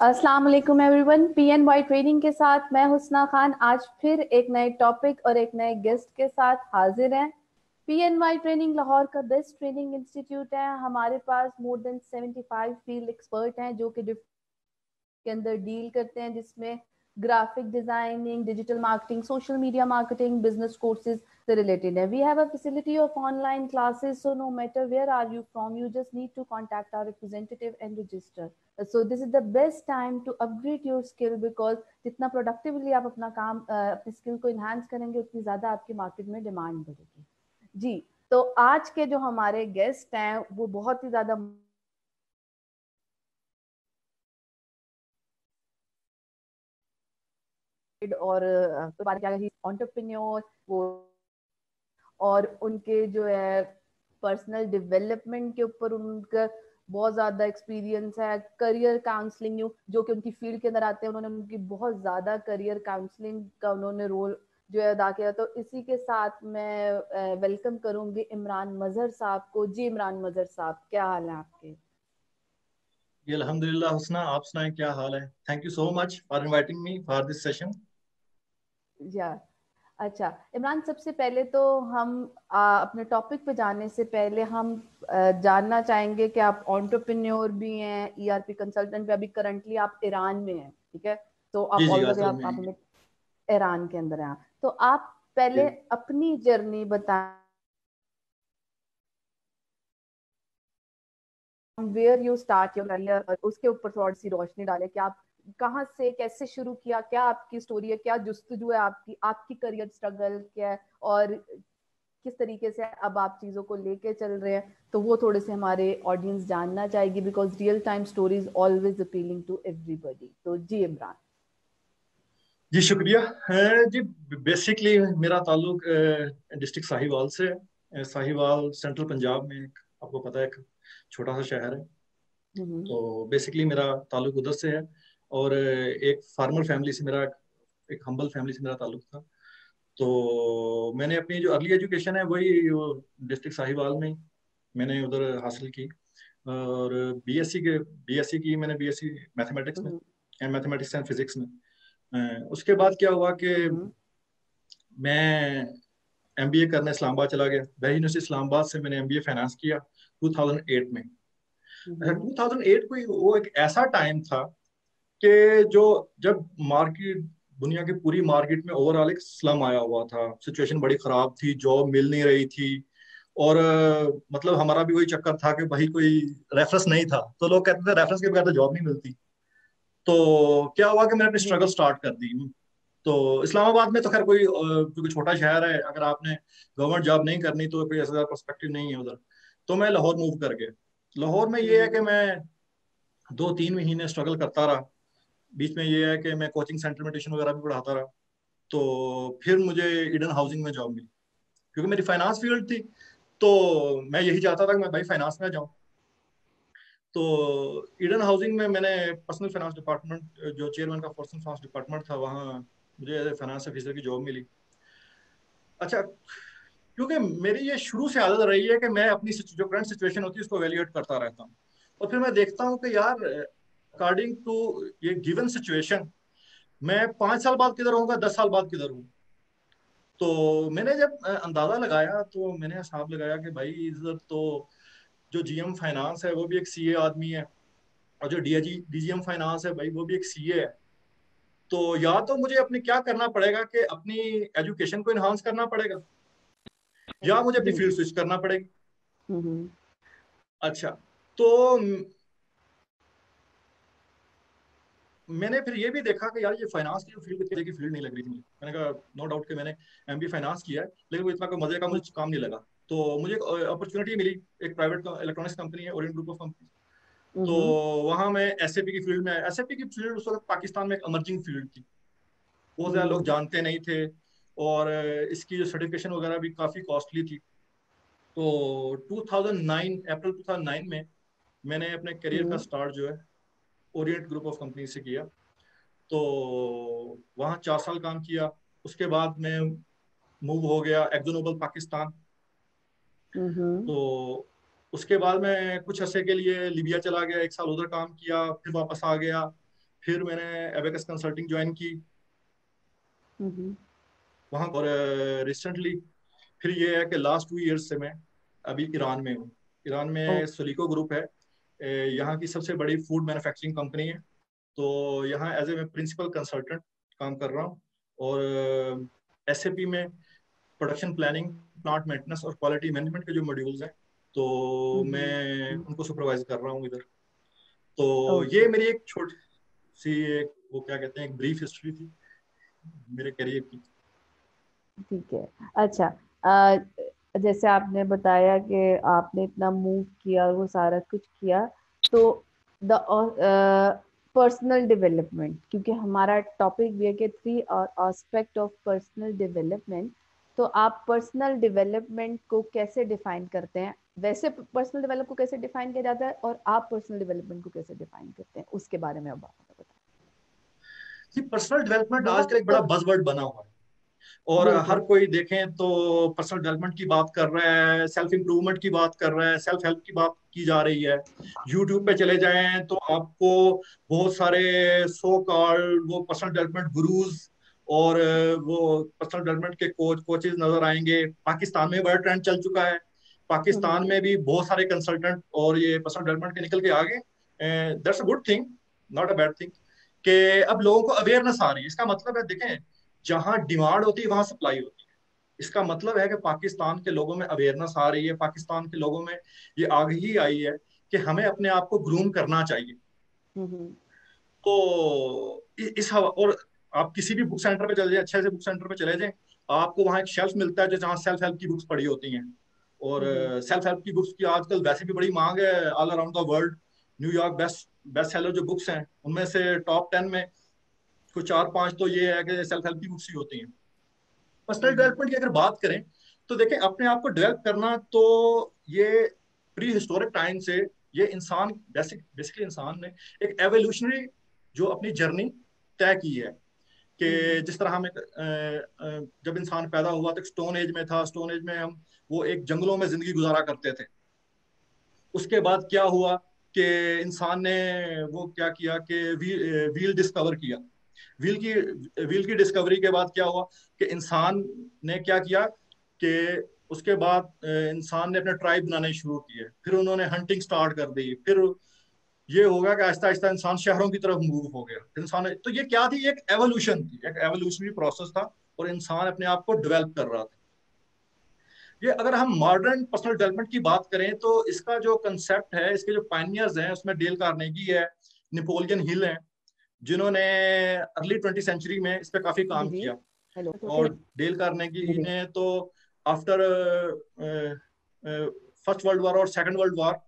अस्सलाम वालेकुम everyone. PNY training के साथ मैं हुस्ना खान आज फिर एक नए टॉपिक और एक नए गेस्ट के साथ हाजिर हैं। PNY ट्रेनिंग लाहौर का बेस्ट ट्रेनिंग इंस्टीट्यूट है। हमारे पास मोर देन 75 फील्ड एक्सपर्ट हैं जो कि के अंदर डील करते हैं, जिसमें graphic designing, digital marketing, social media marketing, business courses से रिलेटेड है। We have a facility of online classes, so no matter where are you from, you just need to contact our representative and register. So this is the best time to upgrade your skill, because जितना productively आप अपना काम अपने skill को enhance करेंगे उतनी ज्यादा आपकी मार्केट में डिमांड बढ़ेगी। जी, तो आज के जो हमारे गेस्ट हैं वो बहुत ही ज्यादा और एंटरप्रेन्योर वो, और उनके जो है पर्सनल डेवलपमेंट के ऊपर उनका बहुत ज्यादा एक्सपीरियंस है। करियर काउंसलिंग जो कि उनकी फील्ड के अंदर आते हैं, उन्होंने उनकी बहुत ज्यादा करियर काउंसलिंग का उन्होंने रोल जो है अदा किया। तो इसी के साथ मैं वेलकम करूंगी इमरान मजहर साहब को। जी इमरान मजहर साहब, क्या हाल है आपके? ये अल्हम्दुलिल्लाह हुस्ना, आप सुनाएं क्या हाल है। Thank you so much for inviting me for this session. या अच्छा इमरान, सबसे पहले तो हम अपने टॉपिक पे जाने से पहले हम जानना चाहेंगे कि आप एंटरप्रेन्योर भी हैं, ERP कंसल्टेंट भी, अभी करंटली आप ईरान में हैं, ठीक है? तो जी आप जी, ऑल द वे गाजर में आप ही। हमें ईरान के अंदर हैं, तो आप पहले जी अपनी जर्नी बताएं, where you start your career, और उसके ऊपर थोड़ी सी रोशनी डालें कि आप कहाँ से कैसे शुरू किया, क्या आपकी स्टोरी है, क्या जुस्तजू है आपकी, आपकी करियर स्ट्रगल क्या है, और किस तरीके से अब आप चीजों को लेके चल रहे हैं। तो वो थोड़े से हमारे ऑडियंस जानना चाहेगी, because real time stories always appealing to everybody. तो जी इमरान। जी, शुक्रिया। जी, बेसिकली मेरा ताल्लुक डिस्ट्रिक्ट साहिवाल से है। साहिवाल सेंट्रल पंजाब में एक, आपको पता है, एक छोटा सा शहर है। हम्म। तो बेसिकली मेरा ताल्लुक उधर से है। और एक फार्मर फैमिली से मेरा, एक हम्बल फैमिली से मेरा ताल्लुक था। तो मैंने अपनी जो अर्ली एजुकेशन है वही डिस्ट्रिक्ट साहिवाल में ही मैंने उधर हासिल की। और बीएससी की मैंने, बीएससी मैथमेटिक्स में, हम्म। एंड मैथमेटिक्स एंड फिजिक्स में। उसके बाद क्या हुआ कि हम्म। मैं एमबीए करने इस्लामाबाद चला गया। वही यूनिवर्सिटी इस्लामाबाद से मैंने एमबीए फाइनेंस किया 2008 में। अच्छा, हम्म। 2008 कोई वो एक ऐसा टाइम था कि जो, जब मार्केट, दुनिया की पूरी मार्केट में ओवरऑल एक स्लम आया हुआ था, सिचुएशन बड़ी खराब थी, जॉब मिल नहीं रही थी। और मतलब हमारा भी वही चक्कर था कि भाई कोई रेफरेंस नहीं था, तो लोग कहते थे रेफरेंस के बगैर तो जॉब नहीं मिलती। तो क्या हुआ कि मैंने अपनी जी। स्ट्रगल स्टार्ट कर दी। तो इस्लामाबाद में तो खैर कोई क्योंकि छोटा शहर है, अगर आपने गवर्नमेंट जॉब नहीं करनी तो कोई ऐसा पर्सपेक्टिव नहीं है उधर। तो मैं लाहौर मूव कर गया। लाहौर में ये है कि हम्म। मैं 2-3 महीने स्ट्रगल करता रहा। बीच में ये है कि मैं कोचिंग सेंटर में ट्यूशन वगैरह भी पढ़ाता रहा। तो फिर मुझे ईडन हाउसिंग में जॉब मिली, क्योंकि मेरी फाइनेंस फील्ड थी। तो मैं यही चाहता था कि मैं भाई फाइनेंस में जाऊं। तो ईडन हाउसिंग में मैंने पर्सनल फाइनेंस डिपार्टमेंट, जो चेयरमैन का पर्सनल फाइनेंस डिपार्टमेंट था, वहाँ मुझे फाइनेंस ऑफिसर की जॉब मिली। अच्छा, क्योंकि मेरी ये शुरू से आदत रही है कि मैं अपनी जो करंट सिचुएशन होती है उसको वैल्यूएट करता रहता हूँ। और फिर मैं देखता हूँ कि यार, अकॉर्डिंग टू ये गिवन सिचुएशन, मैं 5 साल बाद किधर होऊंगा, 10 साल बाद किधर हूँ। तो मैंने जब अंदाजा लगाया तो मैंने हिसाब लगाया कि भाई इधर तो जो जीएम फाइनेंस है वो भी एक सीए आदमी है, और जो डीजीएम फाइनेंस है भाई वो भी एक सीए है। तो या तो मुझे अपने क्या करना पड़ेगा कि अपनी एजुकेशन को इन्हांस करना पड़ेगा, या मुझे अपनी जी। फील्ड स्विच करना पड़ेगी। हम्म। अच्छा, तो मैंने फिर ये भी देखा कि यार ये फाइनेंस की जो फील्ड, इतनी की फील्ड नहीं लग रही थी मुझे। मैंने कहा नो डाउट कि मैंने एमबी फाइनेंस किया है, लेकिन वो इतना कोई मजे का मुझे काम नहीं लगा। तो मुझे एक अपॉर्चुनिटी मिली, एक प्राइवेट इलेक्ट्रॉनिक्स कंपनी है, ओरिएंट ग्रुप ऑफ कंपनी। तो हम्म। वहां मैं एसएपी की फील्ड में आया। एसएपी की फील्ड उस वक्त पाकिस्तान में एक इमर्जिंग फील्ड थी, बहुत ज्यादा लोग हम्म। जानते नहीं थे। और इसकी जो सर्टिफिकेशन वगैरह भी काफी कॉस्टली थी। तो 2009, अप्रैल 2009 में मैंने अपने करियर का हम्म। स्टार्ट जो है ओरिएंट ग्रुप ऑफ कंपनी से किया। तो वहाँ 4 साल काम किया। उसके बाद मैं मूव हो गया एक्जो नोबल पाकिस्तान। हम्म। तो उसके बाद मैं कुछ अरसे के लिए लीबिया चला गया, 1 साल उधर काम किया, फिर वापस आ गया। फिर मैंने एबेकस कंसल्टिंग ज्वाइन की वहाँ, और रिसेंटली फिर ये है कि लास्ट 2 इयर्स से मैं अभी ईरान में हूँ। ईरान ओ, में सोलिको ग्रुप है, यहाँ की सबसे बड़ी फूड मैन्युफैक्चरिंग कंपनी है। तो यहाँ एज ए प्रिंसिपल कंसल्टेंट काम कर रहा हूँ, और एसएपी में प्रोडक्शन प्लानिंग, प्लांट मेंटेनेंस और क्वालिटी मैनेजमेंट के जो मॉड्यूल्स हैं, तो मैं उनको सुपरवाइज कर रहा हूँ इधर। तो ओके, ये मेरी एक छोटी सी एक, वो क्या कहते हैं, एक ब्रीफ हिस्ट्री थी मेरे करियर की। ठीक है। अच्छा, अ, जैसे आपने बताया कि आपने इतना मूव किया और वो सारा कुछ किया, तो द पर्सनल डेवलपमेंट, क्योंकि हमारा टॉपिक भी है कि 3 एस्पेक्ट ऑफ पर्सनल डेवलपमेंट, तो आप पर्सनल डेवलपमेंट को कैसे डिफाइन करते हैं? वैसे पर्सनल डेवलपमेंट को कैसे डिफाइन किया जाता है और आप पर्सनल डेवलपमेंट को कैसे डिफाइन करते हैं, उसके बारे में अब आप बताएं। पर्सनल डेवलपमेंट आजकल एक बहुत बड़ा बज़वर्ड बना हुआ है, और हर बिल्कुल। कोई देखें तो पर्सनल डेवलपमेंट की बात कर रहा है, सेल्फ इंप्रूवमेंट की बात कर रहा है, सेल्फ हेल्प की बात की जा रही है। यूट्यूब पे चले जाएं तो आपको बहुत सारे सो कॉल्ड वो पर्सनल डेवलपमेंट गुरुज और वो पर्सनल डेवलपमेंट के कोचेज नजर आएंगे। पाकिस्तान में बड़ा ट्रेंड चल चुका है, पाकिस्तान में भी बहुत सारे कंसल्टेंट और ये पर्सनल डेवलपमेंट के निकल के आगे। That's a good thing, not a bad thing, कि अब लोगों को अवेयरनेस आ रही है। इसका मतलब है, देखें, जहां डिमांड होती है वहां सप्लाई होती है। इसका मतलब है कि पाकिस्तान के लोगों में अवेयरनेस आ रही है, पाकिस्तान के लोगों में ये आगाही आई है कि हमें अपने आप को ग्रूम करना चाहिए। हम्म। तो इस हवा, और आप किसी भी बुक सेंटर पे चले जाए, अच्छे से बुक सेंटर पे चले जाएं, आपको वहाँ एक शेल्फ मिलता है जो जहाँ सेल्फ हेल्प की बुक्स पड़ी होती हैं। और हम्म। सेल्फ हेल्प की बुक्स की आजकल वैसे भी बड़ी मांग है all around the world. New York best best seller जो बुक्स हैं, उनमें से टॉप 10 में कुछ 4-5 तो ये है कि सेल्फ हेल्प की बुक्स ही होती हैं। पर्सनल हम्म। डेवलपमेंट की अगर बात करें तो देखें, अपने आप को डेवलप करना, तो ये प्री हिस्टोरिक टाइम से ये इंसान, बेसिकली इंसान ने एक एवोल्यूशनरी जो अपनी जर्नी तय की है, कि हम्म। जिस तरह हम जब इंसान पैदा हुआ तो स्टोन एज में था। स्टोन एज में हम वो एक जंगलों में जिंदगी गुजारा करते थे। उसके बाद क्या हुआ कि इंसान ने वो क्या किया कि व्हील डिस्कवर किया। व्हील की व्हील की डिस्कवरी के बाद क्या हुआ कि इंसान ने क्या किया कि उसके बाद इंसान ने अपने ट्राइब बनाने शुरू किए, फिर उन्होंने हंटिंग स्टार्ट कर दी। फिर ये होगा कि आहिस्ता आहिस्ता इंसान शहरों की तरफ मूव हो गया। इंसान, तो ये क्या थी, एक एवोल्यूशन थी, एक एवोल्यूशनरी प्रोसेस था, और इंसान अपने आप को डेवलप कर रहा था। ये अगर हम मॉडर्न पर्सनल डेवलपमेंट की बात करें तो इसका जो कंसेप्ट है, इसके जो पायनियर्स हैं, उसमें डेल कार्नेगी है, नेपोलियन हिल है, जिन्होंने अर्ली 20वीं सेंचुरी में इस पर काफी जी काम जी। किया। हेलो। और डेल कार्नेगी जी। ने तो आफ्टर फर्स्ट वर्ल्ड वॉर और सेकंड वर्ल्ड वॉर,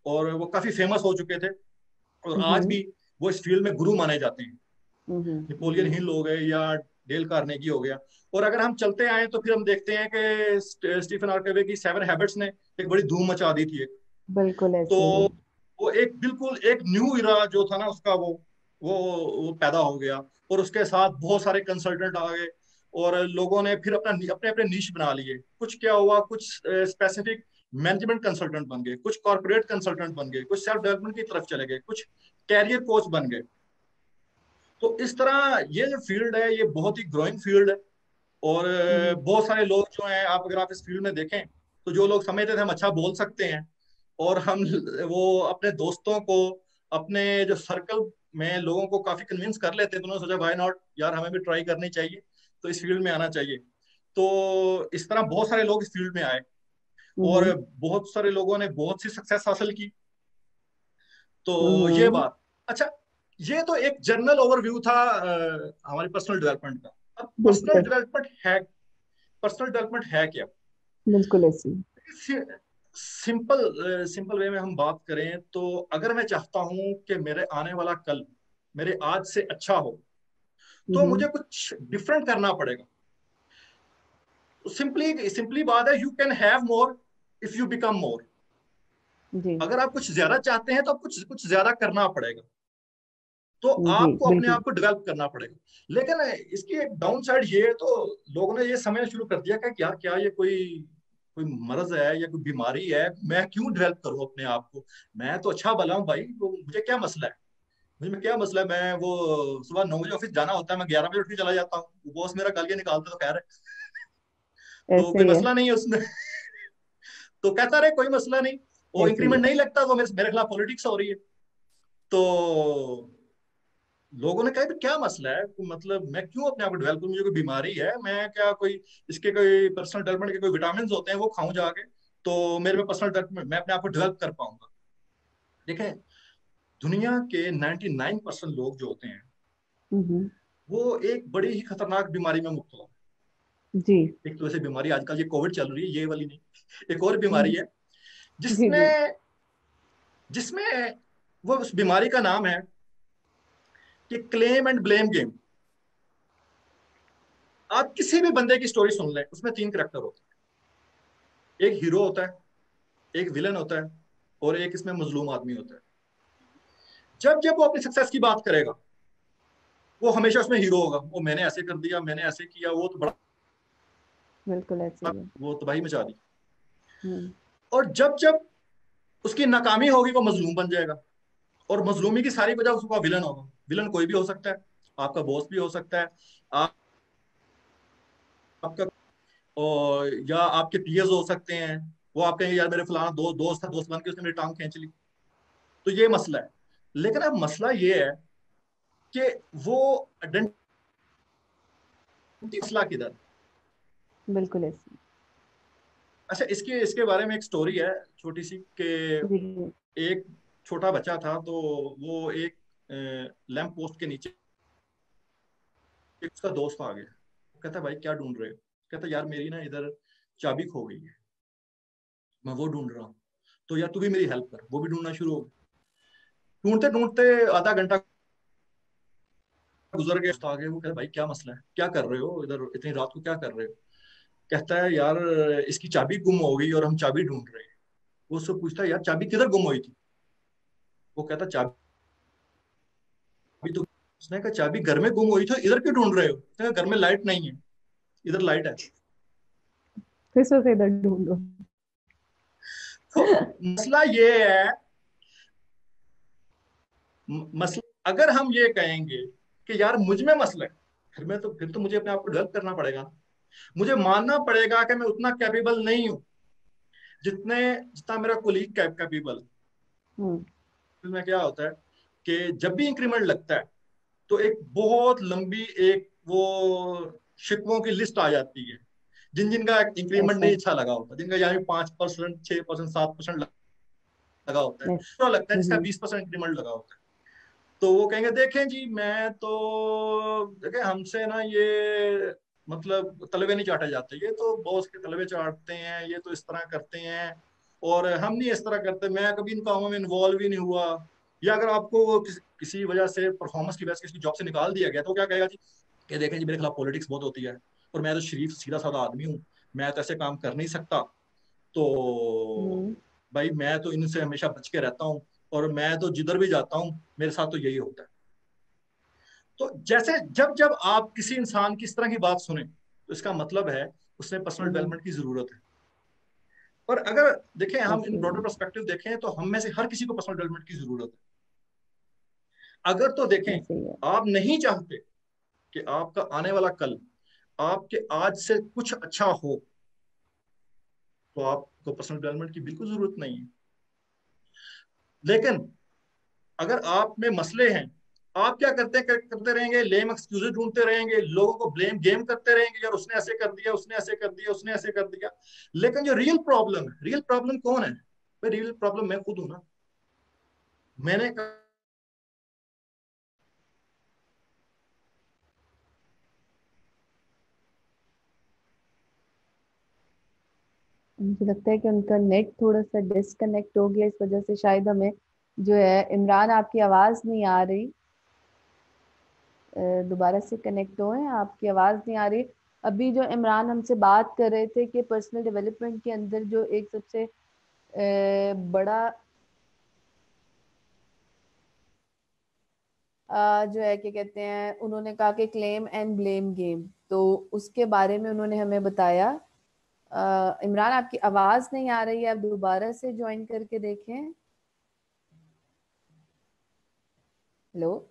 और वो काफी फेमस हो चुके थे, और आज हम्म। भी वो इस फील्ड में गुरु माने जाते हैं। नेपोलियन हम्म। हिल हो गए या डेल कार्नेगी हो गया। और अगर हम चलते आए तो फिर हम देखते हैं कि स्टीफन आर्कवे की 7 हैबिट्स ने एक बड़ी धूम मचा दी थी। बिल्कुल तो ऐसे ही। वो एक बिल्कुल एक न्यू इरा जो था ना उसका, वो वो पैदा हो गया, और उसके साथ बहुत सारे कंसल्टेंट आ गए, और लोगों ने फिर अपना अपने अपने नीश बना लिए। कुछ क्या हुआ, कुछ स्पेसिफिक मैनेजमेंट कंसल्टेंट बन गए, कुछ कॉर्पोरेट कंसल्टेंट बन गए, कुछ सेल्फ डेवलपमेंट की तरफ चले गए, कुछ कैरियर कोच बन गए। तो इस तरह ये जो फील्ड है ये बहुत ही ग्रोइंग फील्ड है। और हम्म। बहुत सारे लोग जो हैं, आप अगर आप इस फील्ड में देखें तो जो लोग समझते थे हम अच्छा बोल सकते हैं, और हम वो अपने दोस्तों को, अपने जो सर्कल में लोगों को काफी कन्विंस कर लेते हैं, तो उन्होंने सोचा व्हाई नॉट यार, हमें भी ट्राई करनी चाहिए, तो इस फील्ड में आना चाहिए। तो इस तरह बहुत सारे लोग इस फील्ड में आए, और हम्म। बहुत सारे लोगों ने बहुत सी सक्सेस हासिल की। तो ये हम्म। बात, अच्छा, ये तो एक जनरल ओवरव्यू था हमारी पर्सनल डेवलपमेंट का। अब पर्सनल बिल्कुल। डेवलपमेंट है, पर्सनल डेवलपमेंट है क्या? बिल्कुल ऐसे ही। सिंपल सिंपल वे में हम बात करें तो अगर मैं चाहता हूं कि मेरे आने वाला कल मेरे आज से अच्छा हो, तो हम्म। मुझे कुछ डिफरेंट करना पड़ेगा। सिंपली सिंपली बात है, you can have more if you become more. जी अगर आप कुछ ज्यादा चाहते हैं तो आप कुछ कुछ ज्यादा करना पड़ेगा, तो जी। आपको अपने बिल्कुल। आप को डेवलप करना पड़ेगा। लेकिन इसकी एक डाउन साइड ये है, तो लोगों ने ये समझना शुरू कर दिया कि यार क्या ये कोई कोई मर्ज है या कोई बीमारी है, मैं क्यों डेवलप करूं अपने आप को, मैं तो अच्छा भला हूं भाई, तो मुझे क्या मसला है। मुझे में क्या मसला है, मैं वो सुबह 9 बजे ऑफिस जाना होता है, मैं 11 बजे उठ के चला जाता हूँ, बॉस मेरा गालियां निकालता तो खैर है, तो ऐसे कोई ही है। मसला नहीं है उसमें। तो कहता रहे कोई मसला नहीं, वो ऐसे ही इंक्रीमेंट है। नहीं लगता तो मेरे खिलाफ पॉलिटिक्स हो रही है। तो लोगों ने कहा कि क्या मसला है, मतलब मैं क्यों अपने आप को डेवलप करूं, मुझे कोई बीमारी है, मैं क्या कोई इसके कोई पर्सनल डेवलपमेंट के कोई विटामिन होते हैं वो खाऊं जाके, तो मेरे में पर्सनल डेवलपमेंट, मैं अपने आप को डेवलप कर पाऊंगा। देखें, दुनिया के 99% लोग जो होते हैं हम्म। वो एक बड़ी ही खतरनाक बीमारी में मुब्तला है। जी। एक तो ऐसी बीमारी आजकल ये कोविड चल रही है, ये वाली नहीं, एक और बीमारी हम्म, है जी जी। जिसमें जिसमें वो उस बीमारी का नाम है कि क्लेम एंड ब्लेम गेम। आप किसी भी बंदे की स्टोरी सुन लें, उसमें 3 करैक्टर होते हैं, एक हीरो होता है, एक विलन होता है, और एक इसमें मजलूम आदमी होता है। जब जब वो अपनी सक्सेस की बात करेगा, वो हमेशा उसमें हीरो होगा, वो मैंने ऐसे कर दिया, मैंने ऐसे किया, वो तो बड़ा, बिल्कुल ऐसे ही है। वो तबाही मचा दी। हम्म। और जब जब उसकी नाकामी होगी वो मजलूम बन जाएगा, और मजलूमी की सारी वजह उसका विलन होगा। विलन कोई भी हो सकता है, आपका बॉस भी हो सकता है, आप आपका, और या आपके पीएस हो सकते हैं। वो आप कहेंगे यार मेरे फलाना दोस्त था, दोस्त बन के उसने मेरी टांग खींच ली। तो ये मसला है। लेकिन अब मसला ये है कि वो आइडेंटिटी, मसला किधर है? बिल्कुल ऐसे ही। अच्छा, इसके इसके बारे में एक स्टोरी है छोटी सी, कि जी। एक छोटा बच्चा था, तो वो एक लैंप पोस्ट के नीचे, एक उसका दोस्त आ गया। वो कहता भाई क्या ढूंढ रहे हो? कहता यार मेरी ना इधर चाबी खो गई है, मैं वो ढूंढ रहा हूँ, तो यार तू भी मेरी हेल्प कर। वो भी ढूंढना शुरू हो गया। ढूंढते ढूंढते आधा घंटा गुजर गया, तो आगे वो कहता भाई क्या मसला है, क्या कर रहे हो इधर, इतनी रात को क्या कर रहे हो? कहता है यार इसकी चाबी गुम हो गई और हम चाबी ढूंढ रहे हैं। वो उससे पूछता है यार चाबी किधर गुम हुई थी? वो कहता चाबी तो, उसने कहा चाबी घर में गुम हुई थी, इधर क्यों ढूंढ रहे हो? उसने कहा घर में लाइट नहीं है, इधर लाइट है। फिर से इधर ढूंढो। तो मसला ये है, मसला अगर हम ये कहेंगे कि यार मुझ में मसला है, फिर तो मुझे अपने आप को डेवलप करना पड़ेगा। मुझे मानना पड़ेगा कि मैं उतना कैपेबल नहीं हूँ जितने जितना मेरा कोलीग कैपेबल। हम्म। में क्या होता है कि जब भी इंक्रीमेंट लगता है तो एक बहुत लंबी एक वो शिकवों की लिस्ट आ जाती है, जिन जिनका इंक्रीमेंट ऐसा। नहीं अच्छा लगा होता, जिनका यहाँ 5%, 6%, 7% लगा होता है, ऐसा। तो लगता है जिसका हम्म। 20% इंक्रीमेंट लगा होता है। तो वो कहेंगे देखें जी, मैं तो देखें हमसे ना ये मतलब तलवे नहीं चाटे जाते, ये तो बॉस के तलवे चाटते हैं, ये तो इस तरह करते हैं, और हम नहीं इस तरह करते, मैं कभी इन कामों में इन्वॉल्व ही नहीं हुआ। या अगर आपको वो किसी वजह से परफॉर्मेंस की वजह से किसी जॉब से निकाल दिया गया, तो क्या कहेगा जी कि देखें जी मेरे खिलाफ पॉलिटिक्स बहुत होती है, और मैं तो शरीफ सीधा साधा आदमी हूँ, मैं तो ऐसे काम कर नहीं सकता। तो हम्म। भाई मैं तो इनसे हमेशा बच के रहता हूँ, और मैं तो जिधर भी जाता हूँ मेरे साथ तो यही होता है। तो जैसे जब जब आप किसी इंसान की इस तरह की बात सुने, तो इसका मतलब है उसने पर्सनल हम्म। डेवलपमेंट की जरूरत है। और अगर देखें, हम इन ऐसे ही ब्रॉडर है। पर्सपेक्टिव देखें, तो हम में से हर किसी को पर्सनल डेवलपमेंट की जरूरत है। अगर तो देखें, ऐसे ही है। आप नहीं चाहते कि आपका आने वाला कल आपके आज से कुछ अच्छा हो, तो आपको पर्सनल डेवलपमेंट की बिल्कुल जरूरत नहीं है। लेकिन अगर आप में मसले हैं, आप क्या करते रहेंगे, लेम एक्सक्यूजेज ढूंढते रहेंगे, लोगों को ब्लेम गेम करते रहेंगे, यार उसने ऐसे कर दिया, उसने ऐसे कर दिया, उसने ऐसे कर दिया। लेकिन जो रियल प्रॉब्लम है, रियल प्रॉब्लम कौन है? भाई रियल प्रॉब्लम मैं खुद हूं ना। मैंने मुझे लगता है कि उनका नेट थोड़ा सा डिस्कनेक्ट हो गया, इस वजह से शायद हमें जो है इमरान आपकी आवाज नहीं आ रही। दोबारा से कनेक्ट हुए, आपकी आवाज नहीं आ रही। अभी जो इमरान हमसे बात कर रहे थे कि पर्सनल डेवलपमेंट के अंदर जो एक सबसे बड़ा जो है क्या कहते हैं, उन्होंने कहा कि क्लेम एंड ब्लेम गेम, तो उसके बारे में उन्होंने हमें बताया। इमरान आपकी आवाज नहीं आ रही है, आप दोबारा से ज्वाइन करके देखें। हेलो,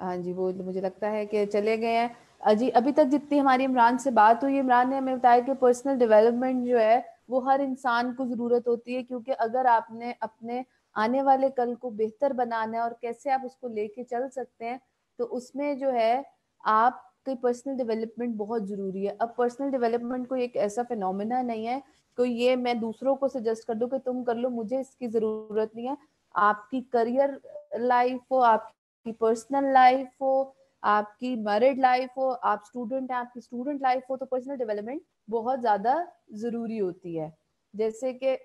हाँ जी, वो मुझे लगता है कि चले गए हैं। अजी अभी तक जितनी हमारी इमरान से बात हुई, इमरान ने हमें बताया कि पर्सनल डेवलपमेंट जो है वो हर इंसान को ज़रूरत होती है, क्योंकि अगर आपने अपने आने वाले कल को बेहतर बनाना है और कैसे आप उसको लेके चल सकते हैं, तो उसमें जो है आपकी पर्सनल डेवलपमेंट बहुत ज़रूरी है। अब पर्सनल डेवलपमेंट कोई एक ऐसा फिनोमिना नहीं है कोई ये मैं दूसरों को सजेस्ट कर दूं कि तुम कर लो, मुझे इसकी ज़रूरत नहीं है। आपकी करियर लाइफ हो, आपकी पर्सनल लाइफ हो, आपकी मैरिड लाइफ हो, आप स्टूडेंट हैं, आपकी स्टूडेंट लाइफ हो, तो पर्सनल डेवलपमेंट बहुत ज्यादा जरूरी होती है। जैसे कि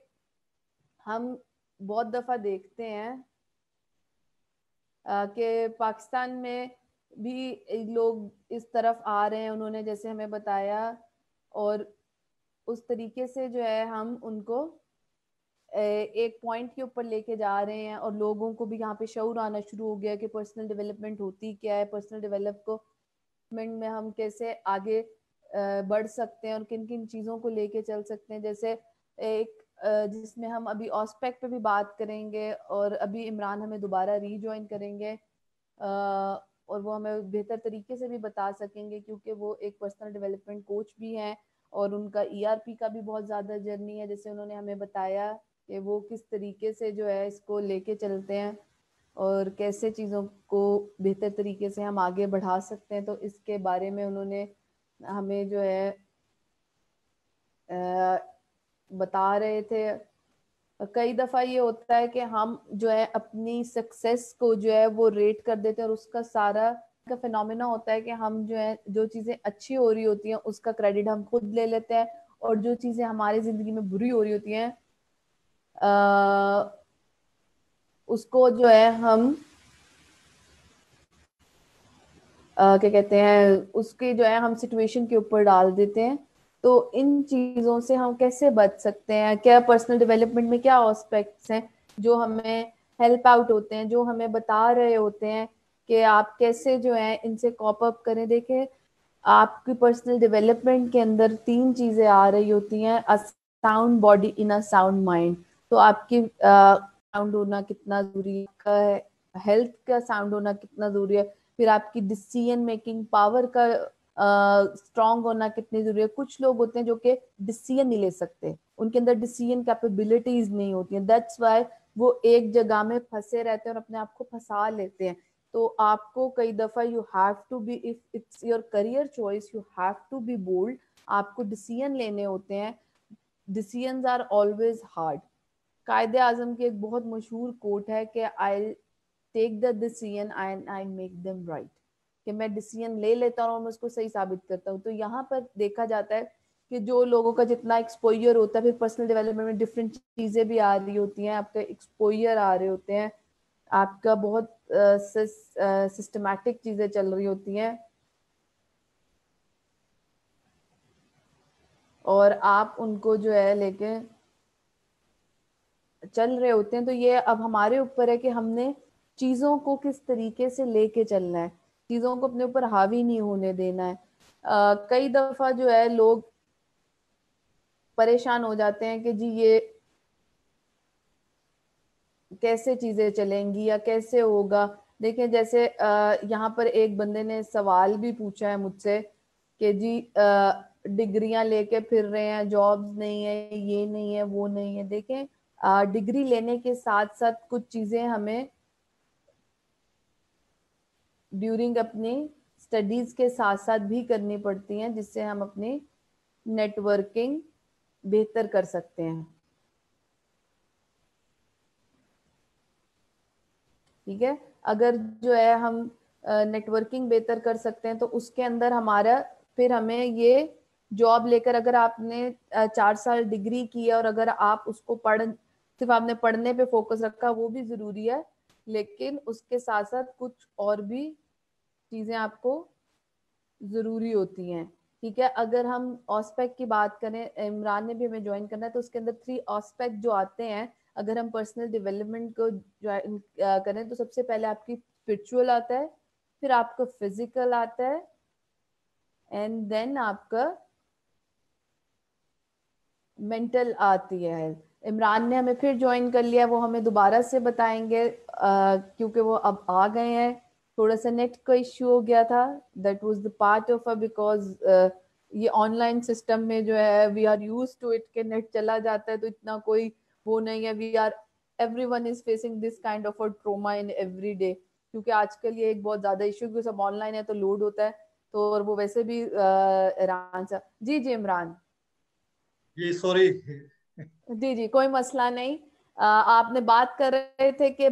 हम बहुत दफा देखते हैं कि पाकिस्तान में भी लोग इस तरफ आ रहे हैं, उन्होंने जैसे हमें बताया, और उस तरीके से जो है हम उनको एक पॉइंट के ऊपर लेके जा रहे हैं, और लोगों को भी यहाँ पे शऊर आना शुरू हो गया कि पर्सनल डेवलपमेंट होती क्या है, पर्सनल डेवलपमेंट में हम कैसे आगे बढ़ सकते हैं और किन किन चीज़ों को लेके चल सकते हैं। जैसे एक जिसमें हम अभी ऑस्पेक पे भी बात करेंगे, और अभी इमरान हमें दोबारा रीजॉइन करेंगे, और वो हमें बेहतर तरीके से भी बता सकेंगे, क्योंकि वो एक पर्सनल डेवलपमेंट कोच भी हैं, और उनका ईआरपी का भी बहुत ज़्यादा जर्नी है। जैसे उन्होंने हमें बताया कि वो किस तरीके से जो है इसको लेके चलते हैं और कैसे चीज़ों को बेहतर तरीके से हम आगे बढ़ा सकते हैं, तो इसके बारे में उन्होंने हमें जो है बता रहे थे। कई दफ़ा ये होता है कि हम जो है अपनी सक्सेस को जो है वो रेट कर देते हैं, और उसका सारा का फिनोमिना होता है कि हम जो है जो चीज़ें अच्छी हो रही होती हैं उसका क्रेडिट हम खुद ले लेते हैं, और जो चीज़ें हमारी ज़िंदगी में बुरी हो रही होती हैं उसको जो है हम क्या कहते हैं, उसके जो है हम सिचुएशन के ऊपर डाल देते हैं। तो इन चीज़ों से हम कैसे बच सकते हैं? क्या पर्सनल डेवलपमेंट में क्या एस्पेक्ट्स हैं जो हमें हेल्प आउट होते हैं, जो हमें बता रहे होते हैं कि आप कैसे जो है इनसे कॉप अप करें? देखें, आपकी पर्सनल डेवलपमेंट के अंदर 3 चीज़ें आ रही होती हैं: a sound body in a sound mind. तो आपकी साउंड होना कितना ज़रूरी है, हेल्थ का साउंड होना कितना ज़रूरी है, फिर आपकी डिसीजन मेकिंग पावर का स्ट्रांग होना कितनी जरूरी है। कुछ लोग होते हैं जो कि डिसीजन नहीं ले सकते, उनके अंदर डिसीजन कैपेबिलिटीज नहीं होती हैं, दैट्स वाई वो एक जगह में फंसे रहते हैं और अपने आप को फंसा लेते हैं। तो आपको कई दफा you have to be, if it's your career choice, you have to be bold. आपको डिसीजन लेने होते हैं, डिसीजंस आर ऑलवेज हार्ड। कायदे आजम की एक बहुत मशहूर कोट है कि I take the decision and I make them right, कि मैं डिसीजन ले लेता हूँ और मैं उसको सही साबित करता हूँ। तो यहाँ पर देखा जाता है कि जो लोगों का जितना एक्सपोजर होता है, फिर पर्सनल डेवलपमेंट में डिफरेंट चीजें भी आ रही होती हैं, आपके एक्सपोजर आ रहे होते हैं, आपका बहुत सिस्टमैटिक चीजें चल रही होती हैं, और आप उनको जो है लेके चल रहे होते हैं। तो ये अब हमारे ऊपर है कि हमने चीजों को किस तरीके से लेके चलना है, चीजों को अपने ऊपर हावी नहीं होने देना है। कई दफा जो है लोग परेशान हो जाते हैं कि जी ये कैसे चीजें चलेंगी या कैसे होगा। देखिए, जैसे यहाँ पर एक बंदे ने सवाल भी पूछा है मुझसे कि जी डिग्रियां लेके फिर रहे हैं, जॉब्स नहीं है, ये नहीं है, वो नहीं है। देखें, डिग्री लेने के साथ साथ कुछ चीजें हमें ड्यूरिंग अपनी स्टडीज के साथ साथ भी करनी पड़ती हैं, जिससे हम अपनी नेटवर्किंग बेहतर कर सकते हैं। ठीक है, अगर जो है हम नेटवर्किंग बेहतर कर सकते हैं तो उसके अंदर हमारा, फिर हमें ये जॉब लेकर, अगर आपने 4 साल डिग्री की है और अगर आप उसको सिर्फ आपने पढ़ने पे फोकस रखा, वो भी जरूरी है, लेकिन उसके साथ साथ कुछ और भी चीजें आपको जरूरी होती हैं। ठीक है, अगर हम ऑस्पेक्ट की बात करें, इमरान ने भी हमें ज्वाइन करना है, तो उसके अंदर 3 ऑस्पेक्ट जो आते हैं, अगर हम पर्सनल डेवलपमेंट को ज्वाइन करें, तो सबसे पहले आपकी स्पिरिचुअल आता है, फिर आपका फिजिकल आता है, एंड देन आपका मेंटल आती है। इमरान ने हमें फिर ज्वाइन कर लिया, वो हमें दोबारा से बताएंगे क्योंकि वो अब आ गए हैं। थोड़ा सा नेट का इश्यू हो गया था, that was the part of because ये ऑनलाइन सिस्टम में जो है we are use to it के नेट चला जाता है, तो इतना कोई वो नहीं है। We are everyone is facing this kind of a trauma in every day, क्योंकि आजकल ये एक बहुत ज्यादा इश्यू, क्योंकि सब ऑनलाइन है तो लोड होता है। तो और वो वैसे भी ईरान से। जी जी इमरान। जी सॉरी। जी जी कोई मसला नहीं। आपने बात कर रहे थे कि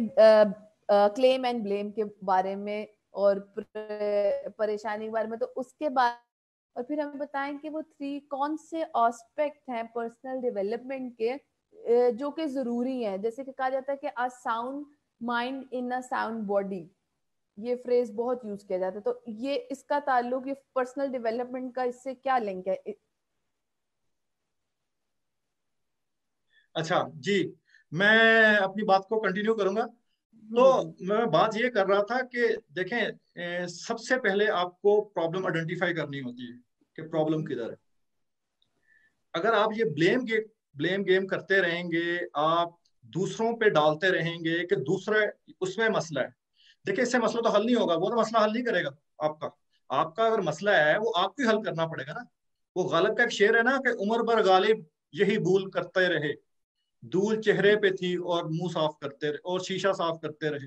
क्लेम एंड ब्लेम के बारे में और परेशानी के बारे में, तो उसके बाद और फिर हमें बताएं कि वो थ्री कौन से एस्पेक्ट हैं पर्सनल डेवलपमेंट के जो कि जरूरी हैं। जैसे कि कहा जाता है कि a sound mind in a sound body, ये फ्रेज बहुत यूज किया जाता है। तो ये इसका ताल्लुक ये पर्सनल डेवलपमेंट का इससे क्या लिंक है? अच्छा जी, मैं अपनी बात को कंटिन्यू करूंगा। तो जी जी। मैं बात ये कर रहा था कि देखें, सबसे पहले आपको प्रॉब्लम आइडेंटिफाई करनी होती है कि प्रॉब्लम हम्म किधर है। अगर आप ये ब्लेम गेम करते रहेंगे, आप दूसरों पे डालते रहेंगे कि दूसरे उसमें मसला है, देखिए इससे मसला तो हल नहीं होगा, वो तो मसला हल नहीं करेगा आपका। आपका अगर मसला है वो आपको ही हल करना पड़ेगा ना। वो गालिब का एक शेर है ना कि उम्र भर गालिब यही भूल करते रहे, धूल चेहरे पे थी और मुंह साफ करते रहे और शीशा साफ करते रहे।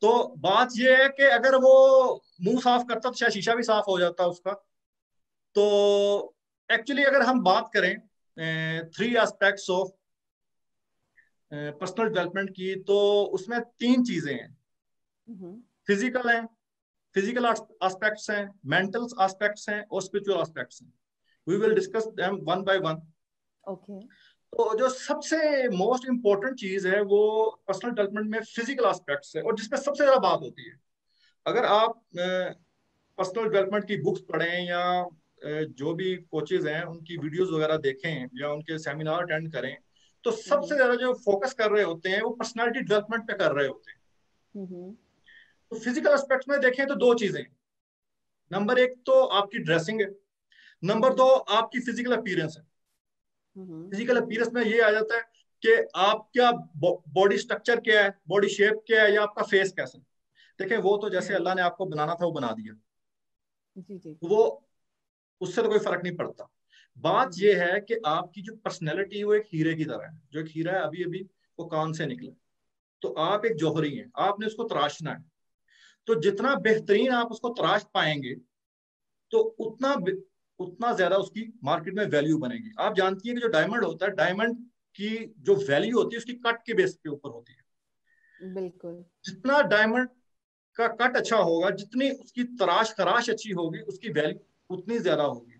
तो बात यह है कि अगर वो मुंह साफ करता तो शायद शीशा भी साफ हो जाता उसका। तो एक्चुअली अगर हम बात करें three aspects of personal development की, तो उसमें तीन चीजें हैं। हम्म। फिजिकल हैं, फिजिकल एस्पेक्ट्स हैं, मेंटल एस्पेक्ट्स हैं और स्पिरिचुअल एस्पेक्ट्स हैं। We will discuss them one by one. Okay. तो जो सबसे मोस्ट इंपॉर्टेंट चीज है वो पर्सनल डेवलपमेंट में फिजिकल एस्पेक्ट्स है और जिसमें सबसे ज्यादा बात होती है। अगर आप पर्सनल डेवलपमेंट की बुक्स पढ़ें या जो भी कोचेज हैं उनकी वीडियोस वगैरह देखें या उनके सेमिनार अटेंड करें, तो सबसे हम्म ज्यादा जो फोकस कर रहे होते हैं वो पर्सनालिटी डेवलपमेंट पे कर रहे होते हैं। हम्म तो फिजिकल एस्पेक्ट्स में देखें तो दो चीजें। नंबर एक तो आपकी ड्रेसिंग है, नंबर दो आपकी फिजिकल अपीयरेंस है। हम्म फिजिकल अपीयरेंस में ये आ जाता है कि आपका बॉडी स्ट्रक्चर क्या है, बॉडी शेप क्या है, या आपका फेस कैसा है। देखें वो तो जैसे हम्म। अल्लाह ने आपको बनाना था वो बना दिया, जी जी। वो उससे तो कोई फर्क नहीं पड़ता। बात हम्म यह है कि आपकी जो पर्सनैलिटी है वो एक हीरे की तरह है। जो एक हीरा है अभी अभी वो कान से निकला, तो आप एक जौहरी हैं, आपने उसको तराशना है। तो जितना बेहतरीन आप उसको तराश पाएंगे तो उतना ज्यादा उसकी मार्केट में वैल्यू बनेगी। आप जानती हैं कि जो डायमंड होता है, डायमंड की जो वैल्यू होती है उसकी कट के बेस के ऊपर होती है। बिल्कुल। जितना डायमंड का कट अच्छा होगा, जितनी उसकी तराश खराश अच्छी होगी, उसकी वैल्यू उतनी ज्यादा होगी।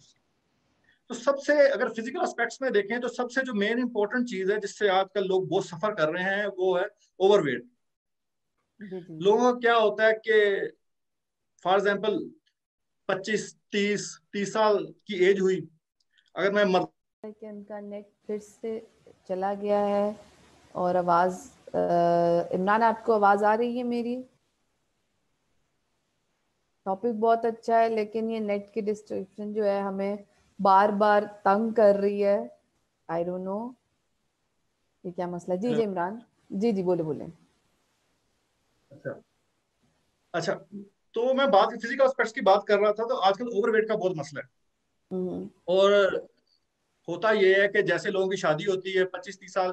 तो सबसे अगर फिजिकल एस्पेक्ट्स में देखें तो सबसे जो मेन इंपॉर्टेंट चीज है जिससे आजकल लोग बहुत सफर कर रहे हैं वो है ओवरवेट। जी जी। लोगों का क्या होता है कि फॉर एग्जाम्पल 25 30 30 साल की एज हुई, अगर मैं मर कि उनका नेट फिर से चला गया है। और आवाज़ इमरान आपको आवाज़ आ रही है मेरी? टॉपिक बहुत अच्छा है, लेकिन ये नेट की डिस्ट्रैक्शन जो है हमें बार बार तंग कर रही है। आई डोंट नो ये क्या मसला है। जी जी इमरान। जी जी बोले बोले। अच्छा अच्छा, तो मैं बात फिजिकल एस्पेक्ट्स की बात कर रहा था। तो आजकल ओवरवेट का बहुत मसला है। हम्म और होता यह है कि जैसे लोगों की शादी होती है, 25 30 साल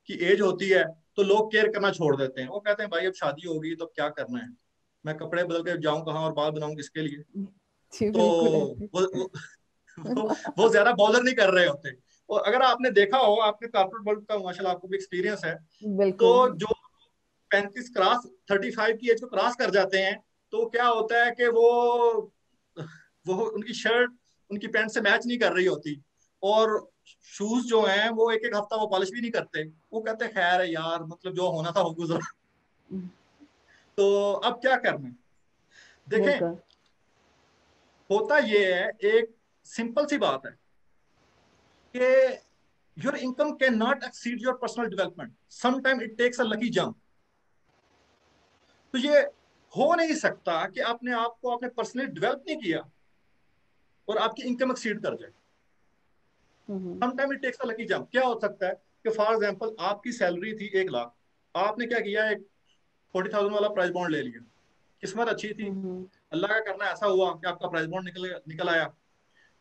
की एज होती है, तो लोग केयर करना छोड़ देते हैं। वो कहते हैं भाई अब शादी होगी तो क्या करना है, मैं कपड़े बदल के जाऊं कहाँ और बाल बनाऊं किसके लिए। जी तो बिल्कुल ऐसे। वो ज्यादा बॉदर नहीं कर रहे होते। और अगर आपने देखा हो, आपने कॉर्पोरेट वर्ल्ड का माशाल्लाह आपको भी एक्सपीरियंस है, तो बिल्कुल। जो 35 क्रॉस 35 की एज को क्रॉस कर जाते हैं, तो क्या होता है कि वो उनकी शर्ट उनकी पैंट से मैच नहीं कर रही होती। और शूज जो हैं वो एक एक हफ्ता वो पॉलिश भी नहीं करते। वो कहते हैं खैर है यार, मतलब जो होना था हो गुजरा। तो अब क्या करना है? देखें, बिल्कुल। होता ये है, एक सिंपल सी बात है कि your income can not exceed your personal development, sometime it takes a lucky jump. तो ये हो नहीं सकता कि आपने आपको आपने पर्सनली डेवलप नहीं किया और आपकी इनकम एक्सीड कर जाए। Hmm sometime it takes a lucky jump. क्या हो सकता है कि फॉर एग्जाम्पल आपकी सैलरी थी 1 लाख, आपने क्या किया, एक 40,000 वाला प्राइस बॉन्ड ले लिया। किस्मत अच्छी थी, हम्म। अल्लाह का करना ऐसा हुआ कि आपका प्राइस बॉन्ड निकल निकल आया,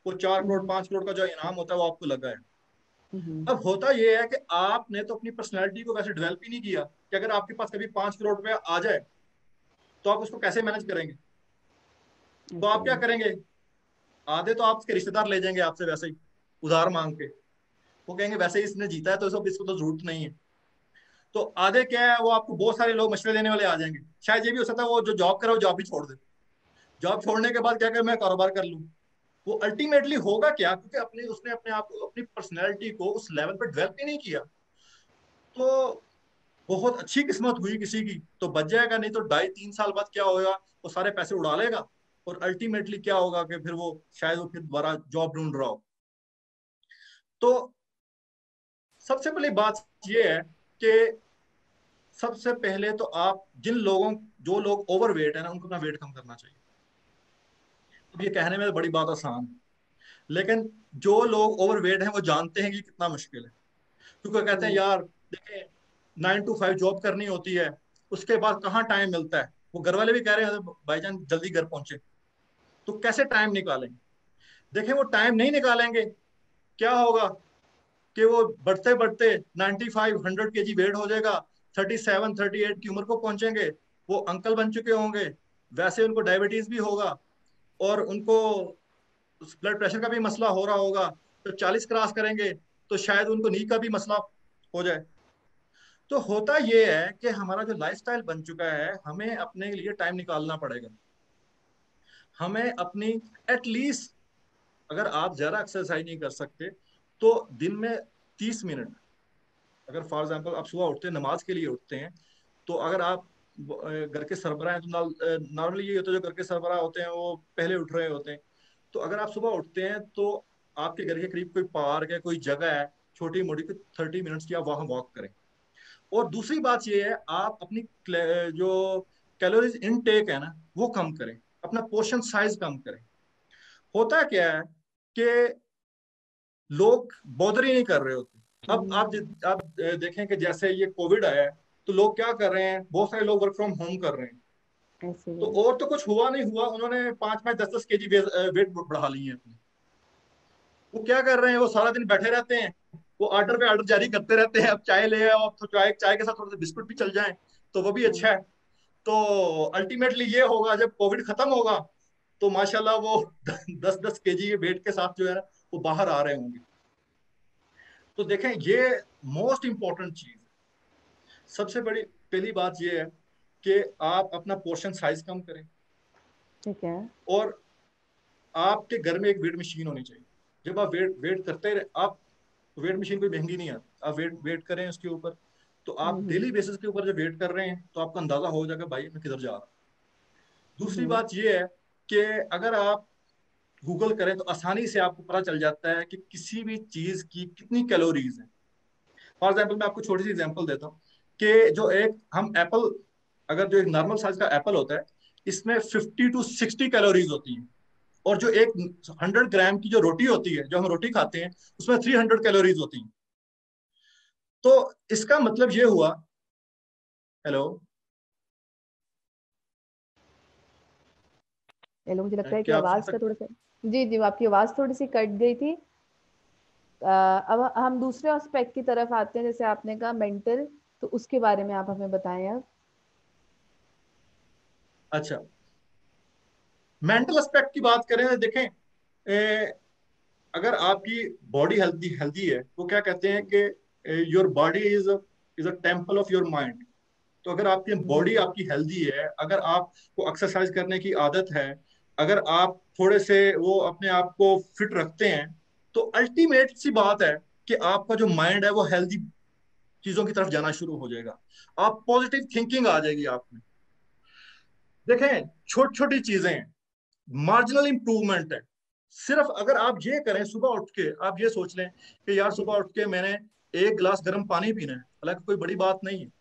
वो 4 करोड़ हम्म। 5 करोड़ का जो इनाम होता है वो आपको लगा है। हम्म। अब होता ये है कि आपने तो अपनी पर्सनैलिटी को वैसे डेवलप ही नहीं किया कि अगर आपके पास कभी 5 करोड़ रुपया आ जाए तो आप उसको कैसे मैनेज करेंगे। तो आप ओके। क्या करेंगे, आधे तो आपके रिश्तेदार ले जाएंगे आपसे वैसे ही उधार मांग के, वो कहेंगे वैसे ही इसने जीता है तो इसको तो जरूरत नहीं है। तो आधे क्या है, वो आपको बहुत सारे लोग मशवरे देने वाले आ जाएंगे। शायद ये भी हो सकता है वो जो जॉब करे वो जॉब भी छोड़ दे, जॉब छोड़ने के बाद क्या करे, मैं कारोबार कर लूं। वो अल्टीमेटली होगा क्या, क्योंकि अपने उसने अपने आप को, अपनी पर्सनैलिटी को उस लेवल पर डेवलप ही नहीं किया। तो बहुत अच्छी किस्मत हुई किसी की तो बच जाएगा, नहीं तो 2.5 3 साल बाद क्या होगा, वो सारे पैसे उड़ा लेगा और अल्टीमेटली क्या होगा कि फिर वो शायद वो फिर दोबारा जॉब ढूंढ रहा हो। तो सबसे पहली बात ये है कि सबसे पहले तो आप जिन लोगों, जो लोग ओवरवेट है ना, उनको अपना वेट कम करना चाहिए। अब ये कहने में बड़ी बात आसान है, लेकिन जो लोग ओवरवेट हैं वो जानते हैं कि कितना मुश्किल है। क्योंकि कहते हैं हम्म। यार देखें, 9 to 5 जॉब करनी होती है, उसके बाद कहाँ टाइम मिलता है। वो घर वाले भी कह रहे हैं भाईजान जल्दी घर पहुंचे, तो कैसे टाइम निकालेंगे। देखें वो टाइम नहीं निकालेंगे, क्या होगा कि वो बढ़ते बढ़ते 95 100 kg वेट हो जाएगा, 37 38 की उम्र को पहुंचेंगे, वो अंकल बन चुके होंगे, वैसे उनको डायबिटीज भी होगा और उनको ब्लड प्रेशर का भी मसला हो रहा होगा। तो 40 क्रॉस करेंगे तो शायद उनको नी का भी मसला हो जाए। तो होता ये है कि हमारा जो लाइफस्टाइल बन चुका है, हमें अपने लिए टाइम निकालना पड़ेगा। हमें अपनी एटलीस्ट, अगर आप ज्यादा एक्सरसाइज नहीं कर सकते तो दिन में 30 मिनट, अगर फॉर एग्जाम्पल आप सुबह उठते हैं नमाज के लिए उठते हैं, तो अगर आप घर के सरबराह हैं तो नॉर्मली ये होता है जो घर के सरबराह होते हैं वो पहले उठ रहे होते हैं। तो अगर आप सुबह उठते हैं तो आपके घर के करीब कोई पार्क है, कोई जगह है छोटी मोटी, 30 मिनट्स की आप वहां वॉक करें। और दूसरी बात ये है, आप अपनी जो कैलोरीज इनटेक है ना वो कम करें, अपना पोर्शन साइज कम करें। होता क्या है कि लोग बॉदर ही नहीं कर रहे होते। अब हम्म। आप देखें कि जैसे ये कोविड आया है तो लोग क्या कर रहे हैं, बहुत सारे लोग वर्क फ्रॉम होम कर रहे हैं। ऐसे तो ही। और तो कुछ हुआ नहीं हुआ, उन्होंने 5 5 10 10 kg वेट बढ़ा ली है अपनी। वो क्या कर रहे हैं, वो सारा दिन बैठे रहते हैं, वो ऑर्डर पे ऑर्डर जारी करते रहते हैं। अब चाय ले आओ, अब तो चाय चाय के साथ थोड़े से बिस्कुट भी चल जाए तो वो भी हम्म। अच्छा है। तो अल्टीमेटली ये होगा, जब कोविड खत्म होगा तो माशाल्लाह वो 10 10 kg के वेट के साथ जो है वो बाहर आ रहे होंगे। तो देखें ये मोस्ट इंपॉर्टेंट चीज है। सबसे बड़ी पहली बात ये है कि आप अपना पोर्शन साइज कम करें। ठीक है। और आपके घर में एक वेट मशीन होनी चाहिए। जब आप वेट वेट करते रहे, आप वेट मशीन कोई महंगी नहीं आती, आप वेट वेट करें उसके ऊपर। तो आप हम्म। डेली बेसिस के ऊपर जब वेट कर रहे हैं तो आपको अंदाजा हो जाएगा भाई मैं किधर जा रहा हूँ। दूसरी हम्म। बात ये है कि अगर आप गूगल करें तो आसानी से आपको पता चल जाता है कि किसी भी चीज की कितनी कैलोरीज है। फॉर एग्जाम्पल मैं आपको छोटी सी एग्जाम्पल देता हूँ कि जो एक हम एप्पल, अगर जो एक नॉर्मल साइज का एप्पल होता है, इसमें 50 to 60 कैलोरीज होती हैं। और जो एक 100 ग्राम की जो रोटी होती है, जो हम रोटी खाते हैं, उसमें 300 कैलोरीज होती हैं। तो इसका मतलब ये हुआ, हेलो, हेलो, मुझे लगता है कि क्या आप सुन आवाज का सकते थोड़ा सा। जी जी, आपकी आवाज थोड़ी सी कट गई थी। अब हम दूसरे एस्पेक्ट की तरफ आते हैं, जैसे आपने कहा मेंटल, तो उसके बारे में आप हमें बताएं अब। हैं? अच्छा, मेंटल एस्पेक्ट की बात करें तो देखें, ए, अगर आपकी बॉडी हेल्दी हेल्दी है, वो क्या कहते हैं कि your body is a temple of your mind. तो अगर आपकी बॉडी हम्म। आपकी हेल्दी है, अगर आपको एक्सरसाइज करने की आदत है, अगर आप थोड़े से वो अपने आप को फिट रखते हैं, तो अल्टीमेट सी बात है कि आपका जो माइंड है वो हेल्दी चीजों की तरफ जाना शुरू हो जाएगा। आप पॉजिटिव थिंकिंग आ जाएगी आप में। देखें छोटी छोटी चीजें हैं, मार्जिनल इंप्रूवमेंट है। सिर्फ अगर आप ये करें, सुबह उठ के आप ये सोच लें कि यार जी, सुबह उठ के मैंने 1 गिलास गर्म पानी पीना है, हालांकि कोई बड़ी बात नहीं है।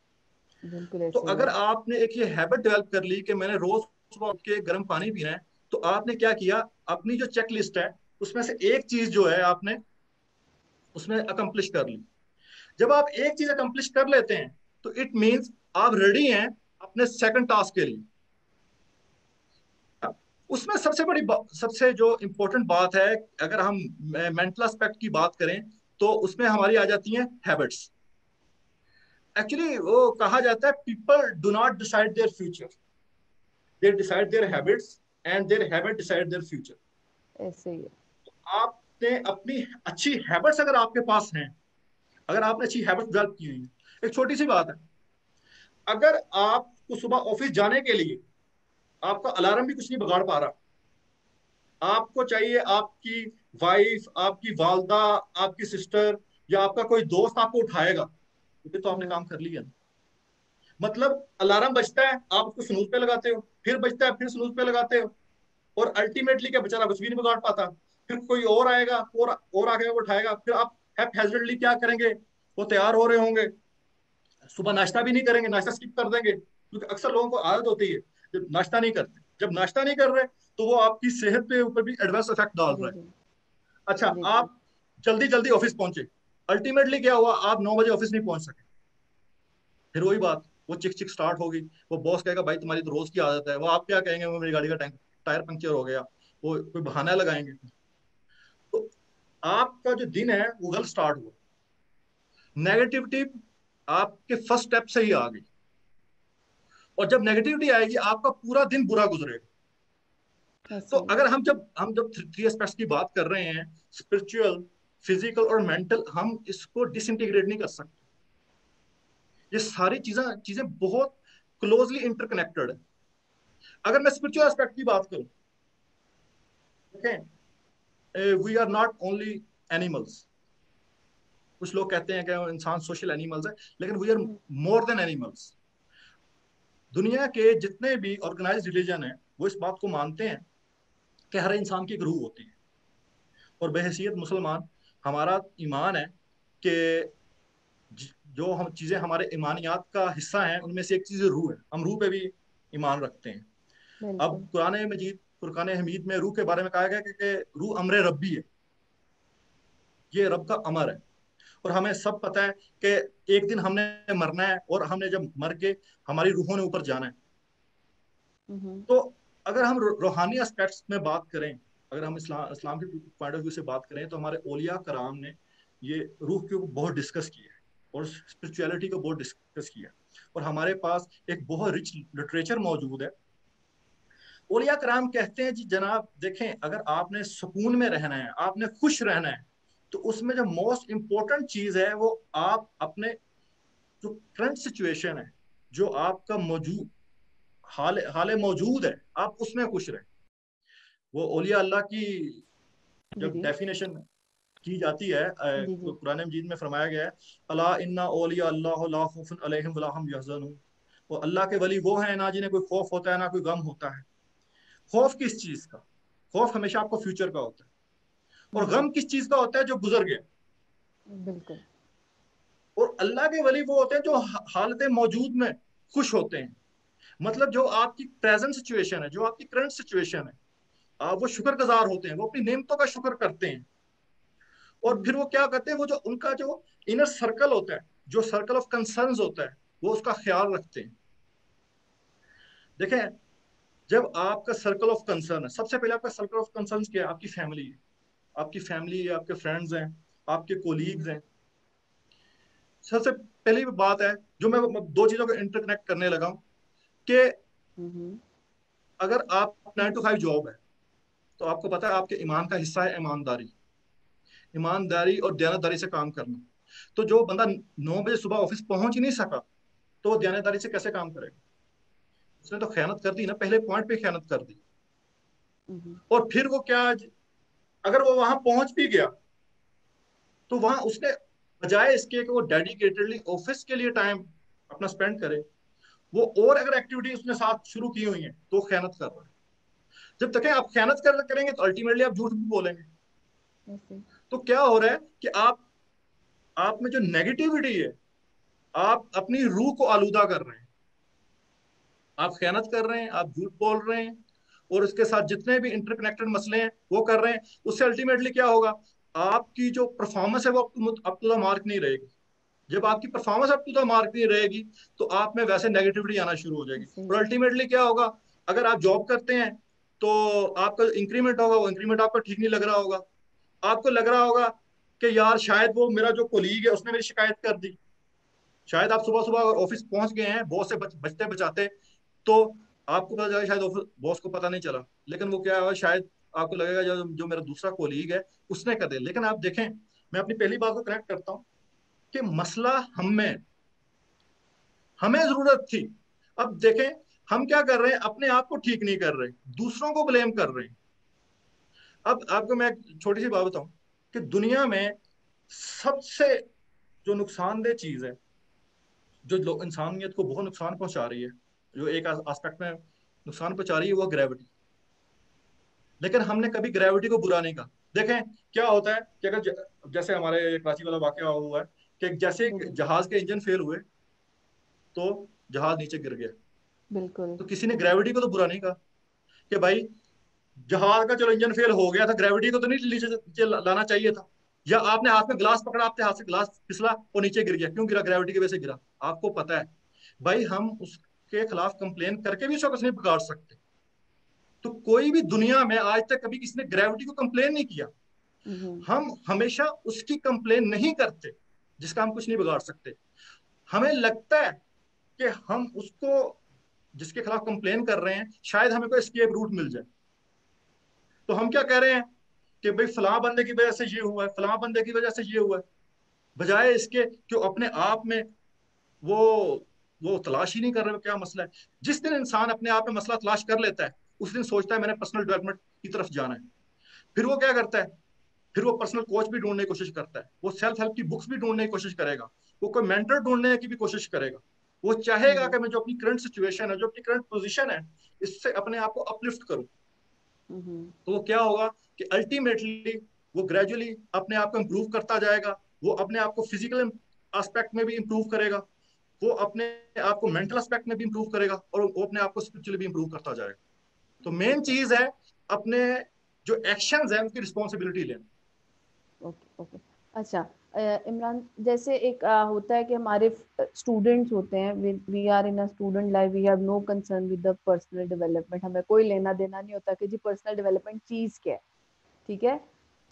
बिल्कुल तो ऐसे ही अगर है। आपने एक ये हैबिट डेवलप कर ली कि मैंने रोज सुबह उठ के गर्म पानी पीना है, तो आपने क्या किया, अपनी जो चेक लिस्ट है उसमें से एक चीज जो है आपने उसमें अकम्प्लिश कर ली। जब आप एक चीज अकम्प्लिश कर लेते हैं तो इट मीन्स आप रेडी हैं अपने सेकंड टास्क के लिए। उसमें सबसे जो इम्पोर्टेंट बात है, अगर हम मेंटल एस्पेक्ट की बात करें, तो उसमें हमारी आ जाती हैं हैबिट्स। एक्चुअली वो कहा जाता है people do not decide their future, they decide their habits, and there habit decide their future. ऐसे ही है। आपने अपनी अच्छी हैबिट्स अगर आपके पास हैं, अगर आपने अच्छी हैबिट्स डेवलप की हुई है, एक छोटी सी बात है, अगर आपको सुबह ऑफिस जाने के लिए आपका अलार्म भी कुछ नहीं बिगाड़ पा रहा, आपको चाहिए आपकी वाइफ, आपकी वालदा, आपकी सिस्टर या आपका कोई दोस्त आपको उठाएगा, तो फिर तो आपने काम कर लिया। मतलब अलार्म बजता है, आप उसको स्नूज पे लगाते हो, फिर बजता है, फिर स्नूज पे लगाते हो, और अल्टीमेटली क्या, बेचारा कुछ भी नहीं बिगाड़ पाता। फिर कोई और आएगा, और आके वो उठाएगा, फिर आप हैजर्डली क्या करेंगे, वो तैयार हो रहे होंगे, सुबह नाश्ता भी नहीं करेंगे, नाश्ता स्किप कर देंगे, क्योंकि अक्सर लोगों को आदत होती है जब नाश्ता नहीं करते, जब नाश्ता नहीं कर रहे तो वो आपकी सेहत पे ऊपर भी एडवर्स इफेक्ट डाल रहा जी है। जी। अच्छा, जी जी। आप जल्दी जल्दी ऑफिस पहुंचे, अल्टीमेटली क्या हुआ, आप 9 बजे ऑफिस नहीं पहुंच सके। फिर वही बात, वो चिक चिक स्टार्ट होगी, वो बॉस कहेगा भाई तुम्हारी तो रोज की आदत है, वो आप क्या कहेंगे, वो मेरी गाड़ी का टायर पंक्चर हो गया, वो कोई बहाना लगाएंगे। तो आपका जो दिन है वो गलत स्टार्ट हुआ, नेगेटिविटी आपके फर्स्ट स्टेप से ही आ गई, और जब नेगेटिविटी आएगी आपका पूरा दिन बुरा गुजरेगा। तो ऐसे ही है। अगर हम जब थ्री एस्पेक्ट्स की बात कर रहे हैं, स्पिरिचुअल, फिजिकल और मेंटल, हम इसको डिसइंटीग्रेट नहीं कर सकते। ये सारी चीजें चीजें बहुत क्लोजली इंटरकनेक्टेड है। अगर मैं स्पिरिचुअल एस्पेक्ट की बात करूं, देखें, we are not only animals. कुछ लोग कहते हैं कि इंसान सोशल एनिमल्स है, लेकिन we are more than animals. दुनिया के जितने भी ऑर्गेनाइज्ड रिलीजन है वो इस बात को मानते हैं कि हर इंसान की एक रूह होती है, और बहैसियत मुसलमान हमारा ईमान है कि जो हम चीजें हमारे ईमानियात का हिस्सा हैं उनमें से एक चीज रूह है, हम रूह पे भी ईमान रखते हैं। अब बिल्कुल। कुरान मजीद, फुरकान हमीद में रूह के बारे में कहा गया कि रूह अमर रब्बी है, ये रब का अमर है। और हमें सब पता है कि एक दिन हमने मरना है, और हमने जब मर के हमारी रूहों ने ऊपर जाना है। हम्म। तो अगर हम रूहानी एस्पेक्ट्स में बात करें, अगर हम इस्लाम के पॉइंट ऑफ व्यू से बात करें, तो हमारे ओलिया कराम ने ये रूह के ऊपर बहुत डिस्कस किया है, और स्पिरिचुअलिटी को बहुत डिस्कस किया है, और हमारे पास एक बहुत रिच लिटरेचर मौजूद है। ओलिया कराम कहते हैं जी जनाब, देखें, अगर आपने सुकून में रहना है, आपने खुश रहना है, तो उसमें जो मोस्ट इंपॉर्टेंट चीज है वो आप अपने जो करंट सिचुएशन है, जो आपका मौजूद हाल हाल मौजूद है, आप उसमें खुश रहें। वो औलिया अल्लाह की जी जब जी। डेफिनेशन की जाती है, जी जी। कुरान मजीद में फरमाया गया है, अला इन्ना औलिया अल्लाह ला खौफुन अलैहिम वला हम यहज़नून। वो अल्लाह के वली वो है ना जिन्हें कोई खौफ होता है ना कोई गम होता है। खौफ किस चीज का? खौफ हमेशा आपको फ्यूचर का होता है, और हम्म। गम किस चीज का होता है? जो गुजर गया। बिल्कुल। और अल्लाह के वली वो होते हैं जो हालत मौजूद में खुश होते हैं। मतलब जो आपकी प्रेजेंट सिचुएशन है, जो आपकी करंट सिचुएशन है, आप वो शुक्रगुजार होते हैं, वो अपनी नेमतों का शुक्र करते हैं। और हम्म। फिर वो क्या करते हैं, वो जो उनका जो इनर सर्कल होता है, जो सर्कल ऑफ कंसर्न्स होता है, वो उसका ख्याल रखते हैं। देखें, जब आपका सर्कल ऑफ कंसर्न है, सबसे पहले आपका सर्कल ऑफ कंसर्न क्या है? आपकी फैमिली है, आपकी फैमिली है, आपके फ्रेंड्स हैं, आपके कोलीग्स हैं। सबसे पहली बात है जो मैं दो चीजों को इंटरकनेक्ट करने लगा हूं, कि हम्म। अगर आप 9 to 5 जॉब है, तो आपको पता है आपके ईमान का हिस्सा है ईमानदारी, ईमानदारी और दयानतदारी से काम करना। तो जो बंदा 9 बजे सुबह ऑफिस पहुंच ही नहीं सका, तो वो दयानतदारी से कैसे काम करेगा? उसने तो खयानत कर दी ना, पहले पॉइंट पे खयानत कर दी। हम्म। और फिर वो क्या, अगर वो वहां पहुंच भी गया, तो वहां उसने बजाय इसके कि वो डेडिकेटेडली ऑफिस के लिए टाइम अपना स्पेंड करे, वो और अगर एक्टिविटी उसने साथ शुरू की हुई है, तो खयानत कर रहा है। जब तक आप खयानत करेंगे तो अल्टीमेटली आप झूठ भी बोलेंगे। ऐसे। तो क्या हो रहा है कि आप में जो नेगेटिविटी है, आप अपनी रूह को आलूदा कर रहे हैं, आप खयानत कर रहे हैं, आप झूठ बोल रहे हैं, और उसके साथ जितने भी इंटरकनेक्टेड मसले हैं वो कर रहे हैं। उससे अल्टीमेटली क्या होगा, आपकी जो परफॉर्मेंस है वो अप टू द मार्क नहीं रहेगी। जब आपकी performance up to the mark नहीं रहेगी तो आप में वैसे नेगेटिविटी आना शुरू हो जाएगी। और अल्टीमेटली क्या होगा, अगर आप जॉब करते हैं तो आपका इंक्रीमेंट होगा, वो इंक्रीमेंट आपको ठीक नहीं लग रहा होगा, आपको लग रहा होगा कि यार शायद वो मेरा जो कोलीग है उसने मेरी शिकायत कर दी। शायद आप सुबह सुबह ऑफिस पहुंच गए हैं, बॉस से बचते बचाते, तो आपको पता चला शायद बॉस को पता नहीं चला, लेकिन वो क्या है, शायद आपको लगेगा जो जो मेरा दूसरा कोलीग है उसने कर दिया। लेकिन आप देखें, मैं अपनी पहली बात को कनेक्ट करता हूँ कि मसला हम में, हमें जरूरत थी। अब देखें हम क्या कर रहे हैं, अपने आप को ठीक नहीं कर रहे, दूसरों को ब्लेम कर रहे हैं। अब आपको मैं एक छोटी सी बात बताऊं कि दुनिया में सबसे जो नुकसानदेह चीज है, जो लोग इंसानियत को बहुत नुकसान पहुंचा रही है, जो एक एस्पेक्ट में नुकसान पहुंचा रही है, वो ग्रेविटी। लेकिन हमने कभी ग्रेविटी को बुरा नहीं कहा। देखें क्या होता है कि अगर जैसे हमारे कराची वाला वाकया हुआ है कि जैसे जहाज के इंजन फेल हुए तो जहाज नीचे गिर गया, बिल्कुल। तो किसी ने ग्रेविटी को तो बुरा नहीं कहा कि भाई जहाज का चलो इंजन फेल हो गया था, ग्रेविटी को तो नहीं नीचे नीचे लाना चाहिए था। या आपने हाथ में गिलास पकड़ा, आपके हाथ से गिलास फिसला और नीचे गिर गया, क्यों गिरा, ग्रेविटी की वजह से गिरा। आपको पता है भाई हम उसके खिलाफ कंप्लेन करके भी उसको कुछ नहीं बिगाड़ सकते। तो कोई भी दुनिया में आज तक कभी किसी ने ग्रेविटी को कंप्लेन नहीं किया। हम हमेशा उसकी कंप्लेन नहीं करते जिसका हम कुछ नहीं बिगाड़ सकते। हमें लगता है कि हम उसको जिसके खिलाफ कंप्लेन कर रहे हैं शायद हमें कोई एस्केप रूट मिल जाए, तो हम क्या कह रहे हैं कि भाई फलां बंदे की वजह से ये हुआ है, फलां बंदे की वजह से ये हुआ है, बजाय इसके कि अपने आप में वो वो तलाश ही नहीं कर रहे क्या मसला है। जिस दिन इंसान अपने आप में मसला तलाश कर लेता है उस दिन सोचता है मैंने पर्सनल डेवलपमेंट की तरफ जाना है। फिर वो क्या करता है, फिर वो पर्सनल कोच भी ढूंढने की कोशिश करता है, वो सेल्फ हेल्प की बुक्स भी ढूंढने की कोशिश करेगा, वो कोई मेंटर ढूंढने की भी कोशिश करेगा। वो चाहेगा कि मैं जो अपनी करंट सिचुएशन है, जो अपनी करंट पोजीशन है, इससे अपने आप को अपलिफ्ट करूं। तो वो क्या होगा कि अल्टीमेटली वो ग्रेजुअली अपने आप को इम्प्रूव करता जाएगा, वो अपने आप को फिजिकल एस्पेक्ट में भी इम्प्रूव करेगा, वो अपने आप को मेंटल एस्पेक्ट में भी इम्प्रूव करेगा, और वो अपने आप को स्पिरिचुअली भी इम्प्रूव करता जाएगा। तो मेन चीज है अपने जो एक्शंस हैं उनकी रिस्पॉन्सिबिलिटी लेना। Okay okay. अच्छा, इमरान, जैसे एक होता है कि हमारे स्टूडेंट्स होते हैं, we are in a student life, we have no concern with the personal development, हमें कोई लेना देना नहीं होता कि जी पर्सनल डेवलपमेंट चीज क्या है। ठीक है।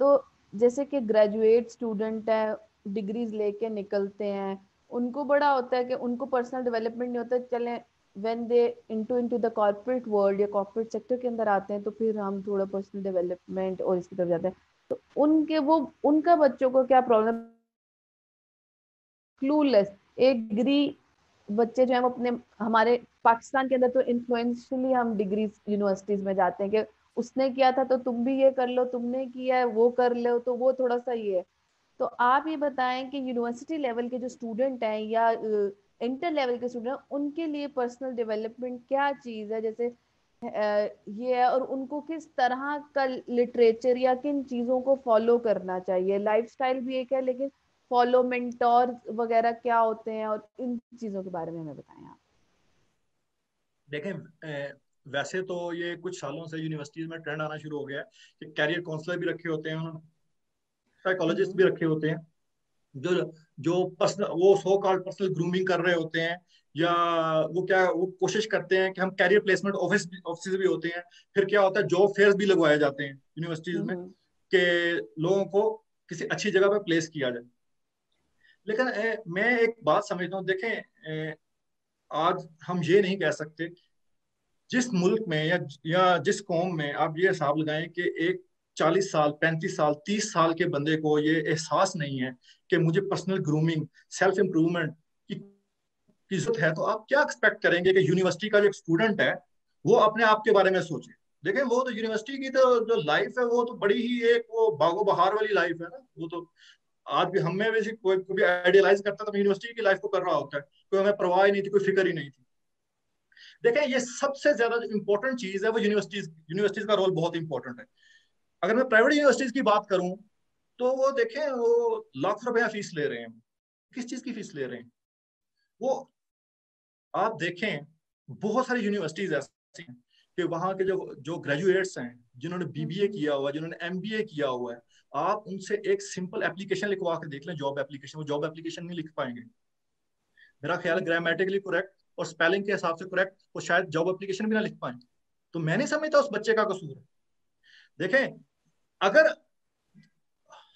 तो जैसे कि ग्रेजुएट स्टूडेंट है, डिग्रीज लेके निकलते हैं, उनको बड़ा होता है कि उनको पर्सनल डेवलपमेंट नहीं होता, चले when they into the corporate world या कॉर्पोरेट सेक्टर के अंदर आते हैं तो फिर हम थोड़ा पर्सनल डेवलपमेंट और इसकी तरफ जाते हैं। तो उनके वो उनका बच्चों को क्या प्रॉब्लम, क्लूलेस, एक डिग्री, बच्चे जो है वो अपने, हमारे पाकिस्तान के अंदर तो इन्फ्लुएंशियली हम डिग्री यूनिवर्सिटीज में जाते हैं कि उसने किया था तो तुम भी ये कर लो, तुमने किया है वो कर लो, तो वो थोड़ा सा ये है। तो आप ये बताएं कि यूनिवर्सिटी लेवल के जो स्टूडेंट हैं या इंटर लेवल के स्टूडेंट हैं, उनके लिए पर्सनल डेवलपमेंट क्या चीज है, जैसे ये है, और उनको किस तरह का लिटरेचर या किन चीजों को फॉलो करना चाहिए। लाइफस्टाइल भी एक है, लेकिन फॉलो मेंटोर वगैरह क्या होते हैं, और इन चीजों के बारे में हमें बताएं आप। देखें वैसे तो ये कुछ सालों से यूनिवर्सिटीज में ट्रेंड आना शुरू हो गया है कि कैरियर काउंसलर भी रखे होते हैं उन्होंने, साइकोलॉजिस्ट हम्म। भी रखे होते हैं, जो जो पर्सनल वो सो कॉल्ड पर्सनल ग्रूमिंग कर रहे होते हैं, या वो कोशिश करते हैं कि हम कैरियर प्लेसमेंट ऑफिस भी होते हैं। फिर क्या होता है, जॉब फेयर्स भी लगवाए जाते हैं यूनिवर्सिटीज में हम्म। कि लोगों को किसी अच्छी जगह पे प्लेस किया जाए। लेकिन मैं एक बात समझता हूँ, देखें आज हम ये नहीं कह सकते, जिस मुल्क में या जिस कौम में आप ये हिसाब लगाएं कि एक 40 साल 35 साल 30 साल के बंदे को ये एहसास नहीं है कि मुझे पर्सनल ग्रूमिंग, सेल्फ इंप्रूवमेंट की जरूरत है, तो आप क्या एक्सपेक्ट करेंगे कि यूनिवर्सिटी का जो स्टूडेंट है वो अपने आप के बारे में सोचे। देखें वो तो यूनिवर्सिटी की तो जो लाइफ है वो तो बड़ी ही एक वो बागो बहार वाली लाइफ है ना। वो तो आज भी हमें वैसे कोई भी आइडियलाइज करता तो यूनिवर्सिटी की लाइफ को कर रहा होता है, कोई हमें परवाह ही नहीं थी, कोई फिक्र ही नहीं थी। देखें ये सबसे ज्यादा जो इंपॉर्टेंट चीज है वो यूनिवर्सिटीज का रोल बहुत इंपॉर्टेंट है। अगर मैं प्राइवेट यूनिवर्सिटीज की बात करूं तो वो देखें वो लाख रुपया फीस ले रहे हैं। किस चीज की फीस ले रहे हैं वो, आप देखें बहुत सारी यूनिवर्सिटीज ऐसी हैं कि वहां के जो जो ग्रेजुएट्स हैं, जिन्होंने बीबीए हम्म। किया हुआ है, जिन्होंने एमबीए किया हुआ है, आप उनसे एक सिंपल एप्लीकेशन लिखवा के देख लें, जॉब एप्लीकेशन, वो जॉब एप्लीकेशन नहीं लिख पाएंगे। मेरा ख्याल है ग्रामेटिकली करेक्ट और स्पेलिंग के हिसाब से करेक्ट वो शायद जॉब एप्लीकेशन भी ना लिख पाए। तो मैं नहीं समझता उस बच्चे का कसूर है। देखें, अगर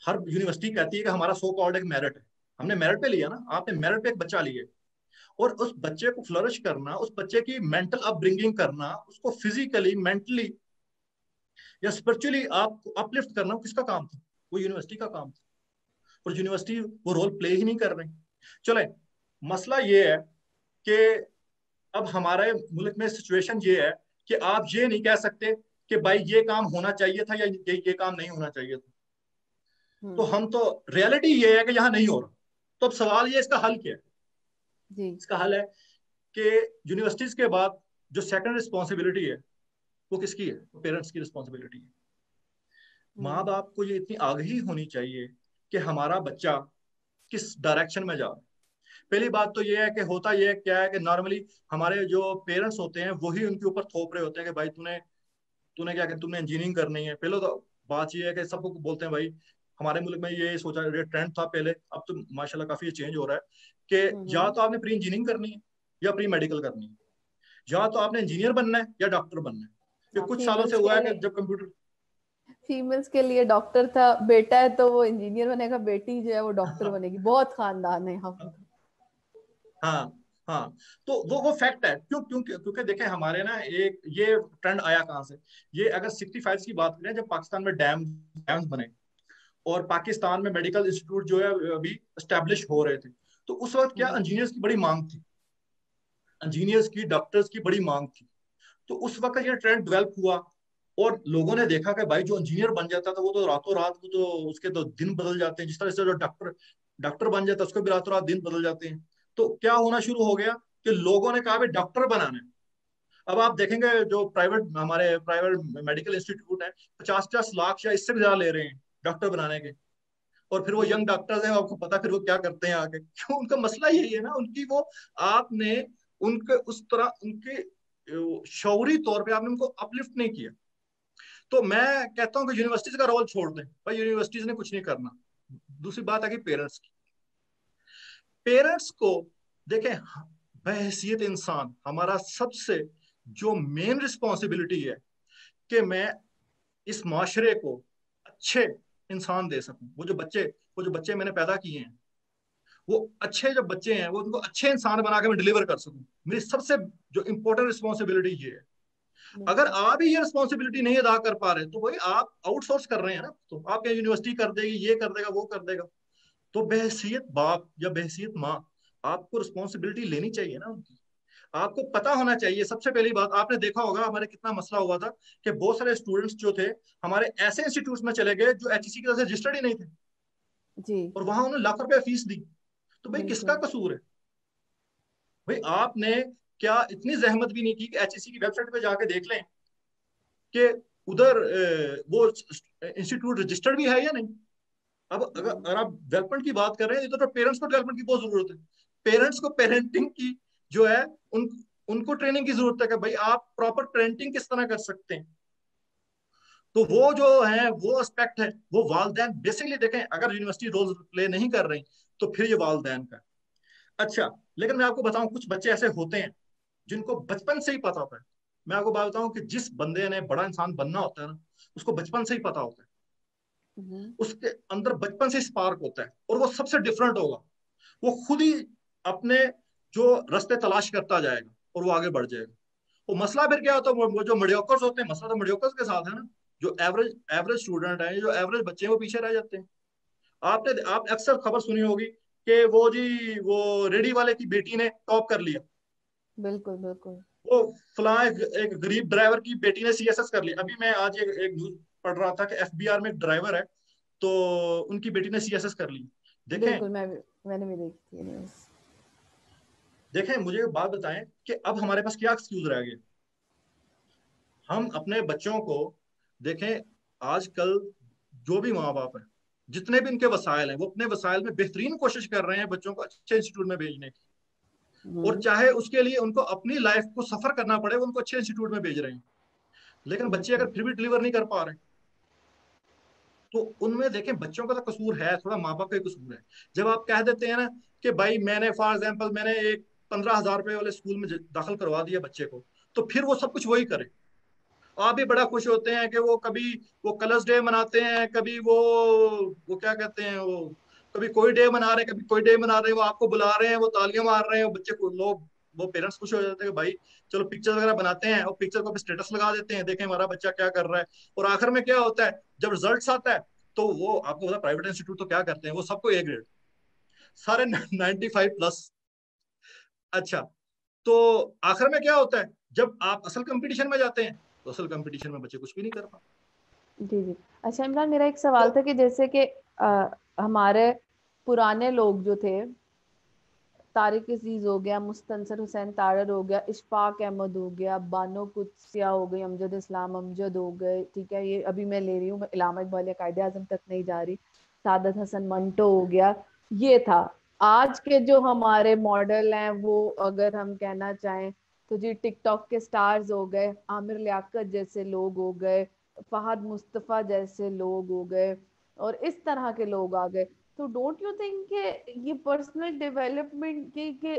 हर यूनिवर्सिटी कहती है कि हमारा सो कॉल्ड एक मेरिट है, हमने मेरिट पे लिया ना, आपने मेरिट पे एक बच्चा लिया, और उस बच्चे को फ्लरिश करना, उस बच्चे की मेंटल अपब्रिंगिंग करना, उसको फिजिकली, मेंटली या स्पिरिचुअली आप अपलिफ्ट करना, किसका काम था? वो यूनिवर्सिटी का काम था। और यूनिवर्सिटी वो रोल प्ले ही नहीं कर रही। चले, मसला ये है कि अब हमारे मुल्क में सिचुएशन ये है कि आप ये नहीं कह सकते कि भाई ये काम होना चाहिए था या ये काम नहीं होना चाहिए था। तो हम तो, रियलिटी ये है कि यहाँ नहीं हो रहा। तो अब सवाल ये, इसका हल क्या है? जी। इसका हल है कि यूनिवर्सिटीज के बाद जो सेकंड रिस्पॉन्सिबिलिटी है वो किसकी है? पेरेंट्स की रिस्पॉन्सिबिलिटी है। माँ बाप को ये इतनी आगाही होनी चाहिए कि हमारा बच्चा किस डायरेक्शन में जा रहा है। पहली बात तो ये है कि होता ये क्या है कि नॉर्मली हमारे जो पेरेंट्स होते हैं वही उनके ऊपर थोप रहे होते हैं कि भाई तूने तूने क्या किया, तुमने इंजीनियरिंग करनी है। पहले तो बात ये है कि सबको बोलते हैं भाई, हमारे मुल्क में ये सोचा, ये ट्रेंड था पहले, अब तो माशाल्लाह काफी चेंज हो रहा है कि या तो आपने प्री इंजीनियरिंग करनी है या प्री मेडिकल करनी है, या तो आपने इंजीनियर बनना है या डॉक्टर बनना है। ये कुछ सालों से हुआ है कि जब कंप्यूटर, फीमेल्स के लिए डॉक्टर था, बेटा है तो वो इंजीनियर बनेगा, बेटी जो है वो डॉक्टर बनेगी। बहुत खानदान है यहाँ पे। हाँ हाँ, तो वो फैक्ट है। क्यों? क्योंकि देखें, हमारे ना एक ये ट्रेंड आया कहाँ से? ये अगर 65 की बात करें, जब पाकिस्तान में डैम्स बने और पाकिस्तान में मेडिकल इंस्टीट्यूट जो है अभी स्टैब्लिश हो रहे थे, तो उस वक्त क्या, इंजीनियर्स की बड़ी मांग थी, इंजीनियर्स की, डॉक्टर्स की बड़ी मांग थी। तो उस वक्त ये ट्रेंड डेवलप हुआ और लोगों ने देखा कि भाई जो इंजीनियर बन जाता था वो तो रातों रात, वो तो उसके तो दिन बदल जाते हैं, जिस तरह से जो डॉक्टर डॉक्टर बन जाता है उसके भी रातों रात दिन बदल जाते हैं। तो क्या होना शुरू हो गया कि लोगों ने कहा भाई डॉक्टर बनाना है। अब आप देखेंगे जो हमारे प्राइवेट मेडिकल इंस्टीट्यूट है, 50-50 लाख या इससे भी ज्यादा ले रहे हैं डॉक्टर बनाने के। और फिर वो यंग डॉक्टर्स हैं, आपको पता फिर वो क्या करते हैं आगे? क्यों? उनका मसला यही है ना, उनकी वो, आपने उनके उस तरह उनके शौरी तौर पे आपने उनको अपलिफ्ट नहीं किया। तो मैं कहता हूं कि यूनिवर्सिटीज का रोल छोड़ दें भाई, यूनिवर्सिटीज ने कुछ नहीं करना। दूसरी बात है कि पेरेंट्स की, पेरेंट्स को देखें, बहैसियत इंसान हमारा सबसे जो मेन रिस्पॉन्सिबिलिटी है कि मैं इस माशरे को अच्छे इंसान दे सकूं। वो जो बच्चे मैंने पैदा किए हैं, वो अच्छे जो बच्चे हैं, वो उनको अच्छे इंसान बना के मैं डिलीवर कर सकूं। मेरी सबसे जो इंपॉर्टेंट रिस्पॉन्सिबिलिटी ये है। अगर आप ही ये रिस्पॉन्सिबिलिटी नहीं अदा कर पा रहे तो भाई आप आउटसोर्स कर रहे हैं ना, तो आपके यूनिवर्सिटी कर देगी, ये कर देगा, वो कर देगा। तो बहैसियत बाप या बहैसियत माँ, आपको रिस्पॉन्सिबिलिटी लेनी चाहिए ना उनकी। आपको पता होना चाहिए। सबसे पहली बात, आपने देखा होगा हमारे कितना मसला हुआ था कि बहुत सारे स्टूडेंट्स जो थे हमारे ऐसे इंस्टीट्यूट में चले गए जो एचईसी की तरफ से रजिस्टर्ड ही नहीं थे, जी। और वहां उन्होंने लाख रुपया फीस दी। तो भाई किसका बिल्कुल। कसूर है? भाई आपने क्या इतनी जहमत भी नहीं की कि एचईसी की वेबसाइट पे जाके देख लें कि उधर वो इंस्टीट्यूट रजिस्टर्ड भी है या नहीं? अब अगर आप डेवलपमेंट की बात कर रहे हैं, तो पेरेंट्स को डेवलपमेंट की बहुत जरूरत है। पेरेंट्स को पेरेंटिंग की जो है, उन उनको ट्रेनिंग की जरूरत है कि भाई आप प्रॉपर पेरेंटिंग किस तरह कर सकते हैं। तो वो जो है वो एस्पेक्ट है, वो वालदैन बेसिकली देखें, अगर यूनिवर्सिटी रोल प्ले नहीं कर रही तो फिर ये वालदैन का। अच्छा, लेकिन मैं आपको बताऊं, कुछ बच्चे ऐसे होते हैं जिनको बचपन से ही पता होता है। मैं आपको बात बताऊं कि जिस बंदे ने बड़ा इंसान बनना होता है ना, उसको बचपन से ही पता होता है, उसके अंदर बचपन से स्पार्क होता है, और वो सबसे डिफरेंट होगा। वो खुद ही अपने जो रास्ते तलाश करता जाएगा और वो आगे बढ़ जाएगा। वो मसला फिर क्या होता है, वो जो मीडियोकर्स होते हैं, मसला तो मीडियोकर्स के साथ है ना। जो एवरेज एवरेज स्टूडेंट है, जो एवरेज बच्चे हैं, वो पीछे रह जाते हैं। आप अक्सर खबर सुनी होगी कि वो रेडी वाले की बेटी ने टॉप कर लिया। बिल्कुल बिल्कुल। वो फला एक गरीब ड्राइवर की बेटी ने सीएसएस कर लिया। अभी मैं आज एक न्यूज पढ़ रहा था कि एफबीआर में एक ड्राइवर है, तो उनकी बेटी ने सीएसएस कर ली। देखें, बिल्कुल मैंने भी देखी थी न्यूज़। देखें, मुझे एक बात बताएं कि अब हमारे पास क्या एक्सक्यूज रह गया? हम अपने बच्चों को देखें, आजकल जो भी माँ बाप है, जितने भी इनके वसाइल हैं, वो अपने वसाइल में बेहतरीन कोशिश कर रहे हैं बच्चों को अच्छे इंस्टीट्यूट में भेजने की। और चाहे उसके लिए उनको अपनी लाइफ को सफर करना पड़े, वो उनको अच्छे इंस्टीट्यूट में भेज रहे हैं। लेकिन बच्चे बिल्कुल। अगर फिर भी डिलीवर नहीं कर पा रहे, तो उनमें देखें बच्चों का तो कसूर है, थोड़ा माँ बाप का ही कसूर है। जब आप कह देते हैं ना कि भाई मैंने फॉर एग्जाम्पल मैंने एक 15,000 रुपए वाले स्कूल में दाखिल करवा दिया बच्चे को, तो फिर वो सब कुछ वही करे। आप भी बड़ा खुश होते हैं कि वो कभी वो कलर्स डे मनाते हैं, कभी वो क्या कहते हैं वो, कभी कोई डे मना रहे हैं, कभी कोई डे मना रहे हैं, वो आपको बुला रहे हैं, वो तालियां मार रहे हैं, वो बच्चे को लोग वो पेरेंट्स खुश हो जाते हैं कि भाई चलो पिक्चर वगैरह बनाते हैं और पिक्चर को स्टेटस लगा देते हैं, देखें हमारा बच्चा क्या कर रहा है। और आखिर में क्या होता है जब रिजल्ट आता है, तो वो आपको पता प्राइवेट इंस्टीट्यूट तो क्या करते हैं, वो सबको ए ग्रेड, सारे 95+। अच्छा, तो आखिर में क्या होता है जब आप असल कंपटीशन में जाते हैं, तो असल कंपटीशन में बच्चे कुछ भी नहीं कर पाते। जी जी। अच्छा इमरान, मेरा एक तो सवाल था कि जैसे कि हमारे पुराने लोग जो थे, तारिक अजीज हो गया, मुस्तनसर हुसैन तारड़ हो गया, इशफाक अहमद हो गया, बानो कुदसिया हो गई, अमजद इस्लाम अमजद हो गए, ठीक है, ये अभी मैं ले रही हूँ, मैं इलामा इकबाल या कायदे आजम तक नहीं जा रही, सादत हसन मंटो हो गया, ये था। आज के जो हमारे मॉडल हैं वो अगर हम कहना चाहें तो जी टिकटॉक के स्टार्स हो गए, आमिर लियाकत जैसे लोग हो गए, फहद मुस्तफा जैसे लोग हो गए, और इस तरह के लोग आ गए। तो डोंट यू थिंक कि ये पर्सनल डेवलपमेंट की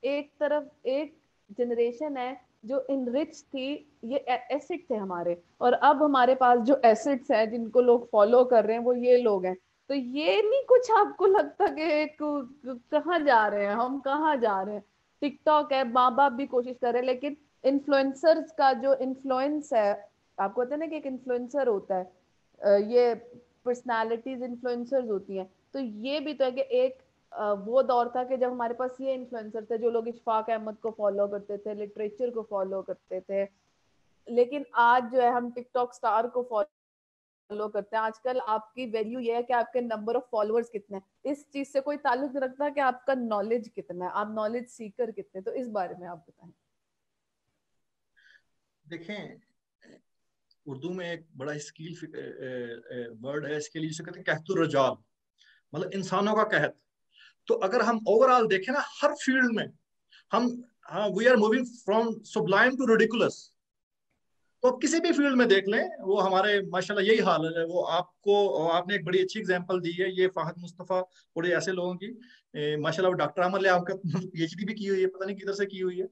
एक तरफ एक जनरेशन है जो इनरिच थी, ये एसिड थे हमारे, और अब हमारे पास जो एसिड्स हैं जिनको लोग फॉलो कर रहे हैं वो ये लोग हैं। तो ये नहीं कुछ आपको लगता कि कहाँ जा रहे हैं हम, कहाँ जा रहे हैं? टिकटॉक है, माँ बाप भी कोशिश कर रहे हैं, लेकिन इन्फ्लुएंसर्स का जो इन्फ्लुएंस है, आपको पता है ना कि एक इन्फ्लुएंसर होता है, ये पर्सनालिटीज इन्फ्लुएंसर्स होती हैं, तो ये भी तो है कि एक वो दौर था कि जब हमारे पास ये इन्फ्लुएंसर थे जो लोग इशफाक अहमद को फॉलो करते थे, लिटरेचर को फॉलो करते थे, लेकिन आज जो है हम टिकटॉक स्टार को फॉलो करते हैं। आजकल आपकी वैल्यू ये है कि आपके नंबर ऑफ फॉलोअर्स कितने हैं, इस चीज से कोई ताल्लुक नहीं रखता कि आपका नॉलेज कितना है, आप नॉलेज सीकर कितने। तो इस बारे में आप बताएं। देखें, उर्दू में एक बड़ा स्किल वर्ड है इसके लिए, जिसे कहते हैं कहतुर रजाल, मतलब इंसानों का कहत। तो अगर हम ओवरऑल देखें ना हर फील्ड में, हम we are moving from sublime to ridiculous. तो आप किसी भी फील्ड में देख लें, वो हमारे माशाल्लाह यही हाल है। वो आपको, आपने एक बड़ी अच्छी एग्जांपल दी है, ये फाहद मुस्तफा और ये ऐसे लोगों की, माशाल्लाह डॉक्टर अमर लियाकत आपका पीएचडी भी की हुई है, पता नहीं किधर से की हुई है।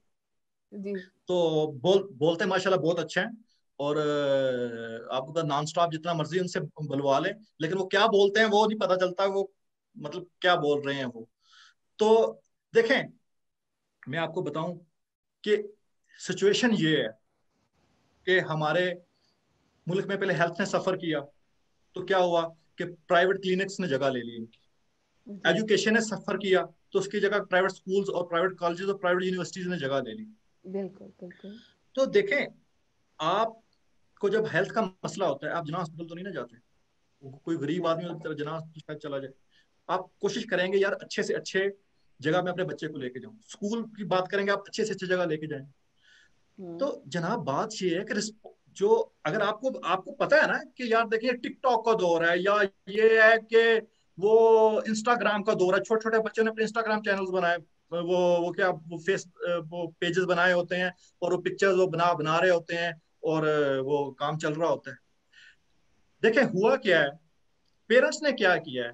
जी तो बोलते माशाल्लाह बहुत अच्छे हैं। और आपको पता नॉन स्टॉप जितना मर्जी उनसे बुलवा लें, लेकिन वो क्या बोलते हैं वो नहीं पता चलता, वो मतलब क्या बोल रहे हैं वो। तो देखें, मैं आपको बताऊं कि सिचुएशन ये है कि हमारे मुल्क में पहले हेल्थ ने सफर किया, तो क्या हुआ कि प्राइवेट क्लिनिक्स ने जगह ले ली इनकी। जी। एजुकेशन ने सफर किया, तो उसकी जगह प्राइवेट स्कूल्स और प्राइवेट कॉलेजेस और प्राइवेट यूनिवर्सिटीज ने जगह ले ली। बिल्कुल बिल्कुल। तो देखें, आपको जब हेल्थ का मसला होता है, आप जना हॉस्पिटल तो नहीं ना जाते। कोई गरीब नहीं। आदमी होता है जना हॉस्पिटल चला जाए, आप कोशिश करेंगे यार अच्छे से अच्छे जगह में अपने बच्चे को लेके जाऊं। स्कूल की बात करेंगे, आप अच्छे से अच्छी जगह लेके जाएं। हम्म। तो जनाब बात ये है कि जो अगर आपको आपको पता है ना कि यार देखिए टिकटॉक का दौर है, या ये है कि वो इंस्टाग्राम का दौर है, छोटे छोटे बच्चों ने अपने इंस्टाग्राम चैनल्स बनाए, वो क्या वो वो पेजेस बनाए होते हैं, और वो पिक्चर्स वो बना बना रहे होते हैं, और वो काम चल रहा होता है। देखें हुआ क्या है, पेरेंट्स ने क्या किया है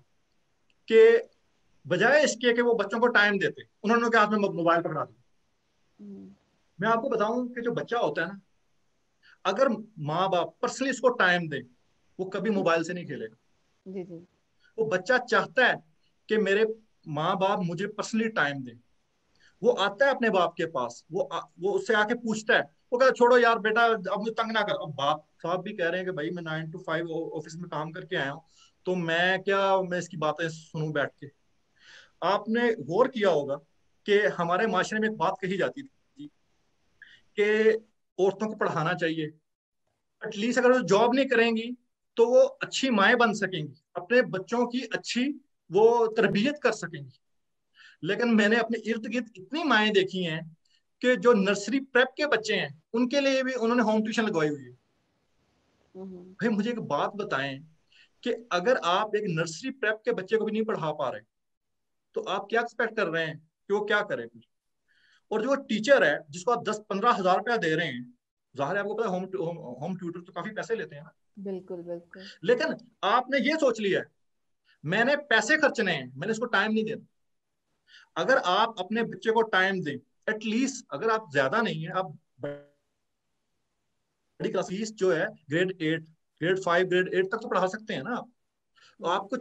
कि बजाय इसके कि वो बच्चों को टाइम देते, उन्होंने उनके हाथ में मोबाइल पकड़ा दिया। हम्म। मैं आपको बताऊं कि जो बच्चा होता है ना, अगर माँ बाप पर्सनली उसको टाइम दे, वो कभी मोबाइल से नहीं खेलेगा। जी जी। वो बच्चा चाहता है कि मेरे माँ बाप मुझे पर्सनली टाइम दे। वो आता है अपने बाप के पास, वो उससे आके पूछता है, वो कहता है छोड़ो यार बेटा अब मुझे तंग ना कर। अब बाप साहब भी कह रहे हैं कि भाई मैं 9 to 5 ऑफिस में काम करके आया हूँ, तो मैं इसकी बातें सुनूं बैठ के। आपने गौर किया होगा कि हमारे माशरे में एक बात कही जाती थी कि औरतों को पढ़ाना चाहिए, एटलीस्ट अगर वो जॉब नहीं करेंगी तो वो अच्छी माएँ बन सकेंगी, अपने बच्चों की अच्छी वो तरबियत कर सकेंगी। लेकिन मैंने अपने इर्द गिर्द इतनी माएँ देखी हैं कि जो नर्सरी प्रेप के बच्चे हैं उनके लिए भी उन्होंने होम ट्यूशन लगवाई हुई है। हम्म। भाई मुझे एक बात बताएं कि अगर आप एक नर्सरी प्रेप के बच्चे को भी नहीं पढ़ा पा रहे, तो आप क्या एक्सपेक्ट कर रहे हैं कि वो क्या करे फिर? और जो टीचर है जिसको आप 10-15 हजार रुपया दे रहे हैं, जाहिर है आपको पता है होम होम ट्यूटर तो काफी पैसे लेते हैं ना। बिल्कुल बिल्कुल। लेकिन आपने ये सोच लिया है मैंने पैसे खर्चने हैं, मैंने इसको टाइम नहीं देना। अगर आप अपने बच्चे को टाइम दें, एटलीस्ट अगर आप ज्यादा नहीं है, आप बड़ी क्लास जो है ग्रेड 8, ग्रेड 5, ग्रेड 8 तक तो पढ़ा सकते हैं ना आप। तो आपको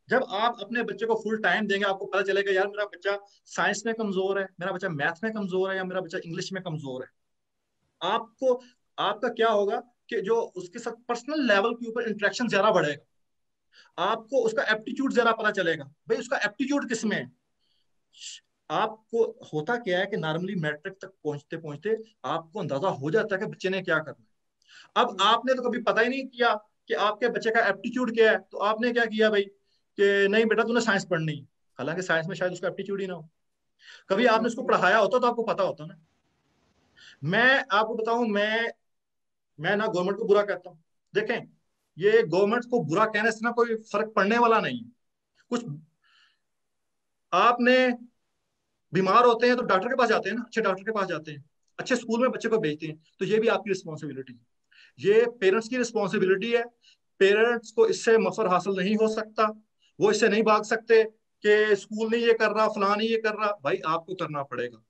जब आप अपने बच्चे को फुल टाइम देंगे, आपको पता चलेगा यार मेरा बच्चा साइंस में कमजोर है, मेरा बच्चा मैथ में कमजोर है, या मेरा बच्चा इंग्लिश में कमजोर है। आपको आपका क्या होगा कि जो उसके साथ पर्सनल लेवल के ऊपर इंटरेक्शन ज्यादा बढ़ेगा, आपको उसका एप्टीट्यूड ज्यादा पता चलेगा, भाई उसका एप्टीट्यूड किस में है। आपको होता क्या है कि नॉर्मली मैट्रिक तक पहुंचते पहुंचते आपको अंदाजा हो जाता है कि बच्चे ने क्या करना है। अब आपने तो कभी पता ही नहीं किया कि आपके बच्चे का एप्टीट्यूड क्या है, तो आपने क्या किया भाई कि नहीं बेटा तूने साइंस पढ़नी है, हालांकि साइंस में शायद उसका एप्टीट्यूड ही ना हो। कभी आपने उसको जी पढ़ाया होता तो आपको पता होता ना। मैं आपको बताऊं, मैं ना गवर्नमेंट को बुरा कहता हूँ। देखें, ये गवर्नमेंट को बुरा कहने से ना कोई फर्क पड़ने वाला नहीं है। कुछ आपने बीमार होते हैं तो डॉक्टर के पास जाते हैं ना, अच्छे डॉक्टर के पास जाते हैं, अच्छे स्कूल में बच्चे को भेजते हैं, तो ये भी आपकी रिस्पॉन्सिबिलिटी है, ये पेरेंट्स की रिस्पॉन्सिबिलिटी है। पेरेंट्स को इससे मफर हासिल नहीं हो सकता, वो इससे नहीं भाग सकते कि स्कूल नहीं ये कर रहा, फलां नहीं ये कर रहा, भाई आपको करना पड़ेगा।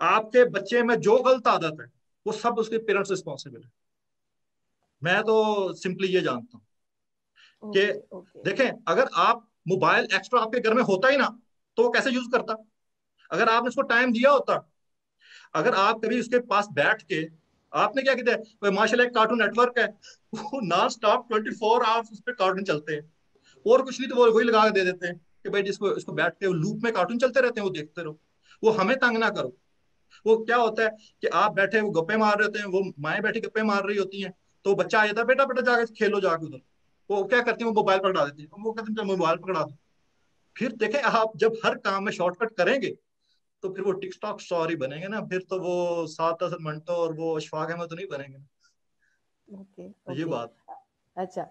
आपके बच्चे में जो गलत आदत है वो सब उसके पेरेंट्स रिस्पॉन्सिबल है। मैं तो सिंपली ये जानता हूँ कि ओके ओके। देखें, अगर आप मोबाइल एक्स्ट्रा आपके घर में होता ही ना तो वो कैसे यूज करता। अगर आपने उसको टाइम दिया होता, अगर आप कभी उसके पास बैठ के आपने क्या कहते हैं माशाल्लाह एक कार्टून नेटवर्क है, वो नॉन स्टॉप 24 आवर्स उस पर कार्टून चलते हैं, और कुछ नहीं तो वो वही लगा के दे देते हैं कि भाई जिसको इसको बैठ के लूप में कार्टून चलते रहते हैं, वो देखते रहो, वो हमें तंग ना करो। वो क्या होता है कि आप बैठे वो गप्पे मार रहे होते हैं, वो माएं बैठी गप्पे मार रही होती हैं, तो बच्चा आ जाता है बेटा बेटा जाके खेलो जाके उधर। वो क्या करती है, वो मोबाइल पकड़ा देती है, वो कहते हैं मोबाइल पकड़ा दो। फिर देखें आप जब हर काम में शॉर्टकट करेंगे तो फिर वो टिकटॉक स्टोरी बनेंगे ना, फिर तो वो 7-10 मिनटों और वो अशफाक अहमद तो नहीं बनेंगे ना। ओके तो ये ओके। बात। अच्छा,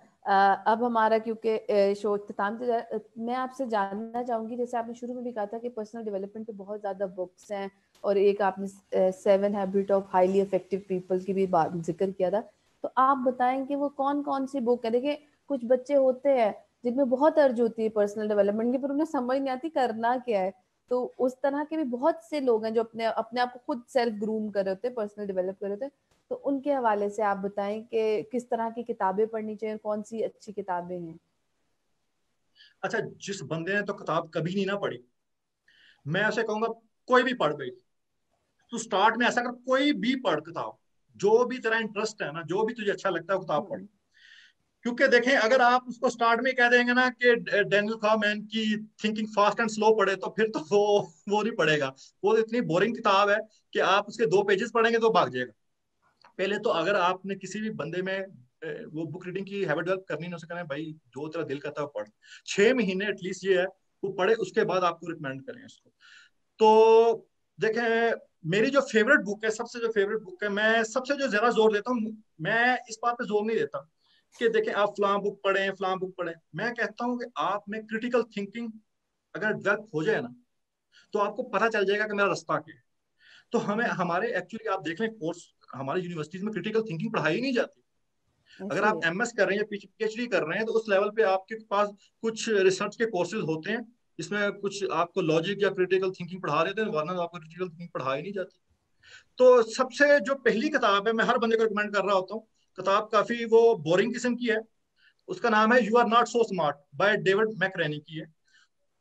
अब हमारा क्योंकि शो इख्तिताम से मैं आपसे जानना चाहूंगी, जैसे आपने शुरू में भी कहा था कि पर्सनल डेवलपमेंट पे बहुत ज़्यादा बुक्स हैं, और एक आपने 7 habit of highly effective people की भी बात जिक्र किया था। तो आप बताएं कि वो कौन कौन सी बुक है। देखिए, कुछ बच्चे होते हैं जिनमें बहुत अर्ज होती है पर्सनल डेवलपमेंट की, पर उन्हें समझ नहीं आती करना क्या है। तो उस तरह के भी बहुत से लोग हैं जो अपने अपने आप को खुद सेल्फ ग्रूम कर रहे होते हैं, पर्सनल डेवलप कर रहे होते हैं। तो उनके हवाले से आप बताएं कि किस तरह की किताबें पढ़नी चाहिए और कौन सी अच्छी किताबें हैं। अच्छा, जिस बंदे ने तो किताब कभी नहीं ना पढ़ी, मैं ऐसे कहूंगा कोई भी पढ़ गई, तो स्टार्ट में ऐसा कर कोई भी पढ़ किताब, जो भी तेरा इंटरेस्ट है ना, जो भी तुझे अच्छा लगता है वो किताब पढ़। हम्म, क्योंकि देखें, अगर आप उसको स्टार्ट में कह देंगे ना कि डैनियल कामेन की थिंकिंग फास्ट एंड स्लो पढ़े, तो फिर तो वो नहीं पढ़ेगा। वो तो इतनी बोरिंग किताब है कि आप उसके 2 पेजेस पढ़ेंगे तो भाग जाएगा। पहले तो अगर आपने किसी भी बंदे में वो बुक रीडिंग की हैबिट डेवलप करनी है, उसे कहना है भाई जो तेरा दिल करता है वो पढ़, 6 महीने एटलीस्ट ये है वो पढ़े, उसके बाद आपको रिकमेंड करें इसको। तो देखें, मेरी जो फेवरेट बुक है, सबसे जो फेवरेट बुक है, मैं सबसे जो ज्यादा जोर देता हूँ, मैं इस बात पे जोर नहीं देता कि देखें आप फलां बुक पढ़ें फलां बुक पढ़ें। मैं कहता हूँ कि आप में क्रिटिकल थिंकिंग अगर डेवलप हो जाए ना, तो आपको पता चल जाएगा कि मेरा रास्ता क्या है। तो हमें हमारे एक्चुअली आप देख लें कोर्स, हमारी यूनिवर्सिटीज में क्रिटिकल थिंकिंग पढ़ाई नहीं जाती। अगर ऐसे ही आप है। एमएस कर रहे हैं या पीएचडी कर रहे हैं तो उस लेवल पे आपके पास कुछ रिसर्च के कोर्सेज होते हैं, इसमें कुछ आपको लॉजिक या क्रिटिकल थिंकिंग पढ़ा देते हैं, वरना आपको क्रिटिकल थिंकिंग पढ़ाई नहीं जाती। तो सबसे जो पहली किताब है, मैं हर बंदे को रिकमेंड कर रहा होता हूँ, किताब काफी वो बोरिंग किस्म की है, उसका नाम है you are not so smart by David McRaney की है।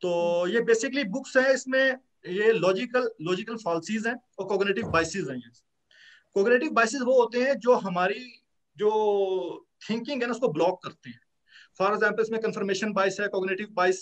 तो ये बेसिकली बुक्स है, इसमें ये लॉजिकल लॉजिकल फॉल्सीज हैं और कोग्निटिव बाइसेस हैं। ये कोग्निटिव बाइसेस वो होते हैं जो हमारी जो थिंकिंग है ना उसको ब्लॉक करते हैं। फॉर एग्जाम्पल इसमें कंफर्मेशन बाइस है, कोग्निटिव बाइस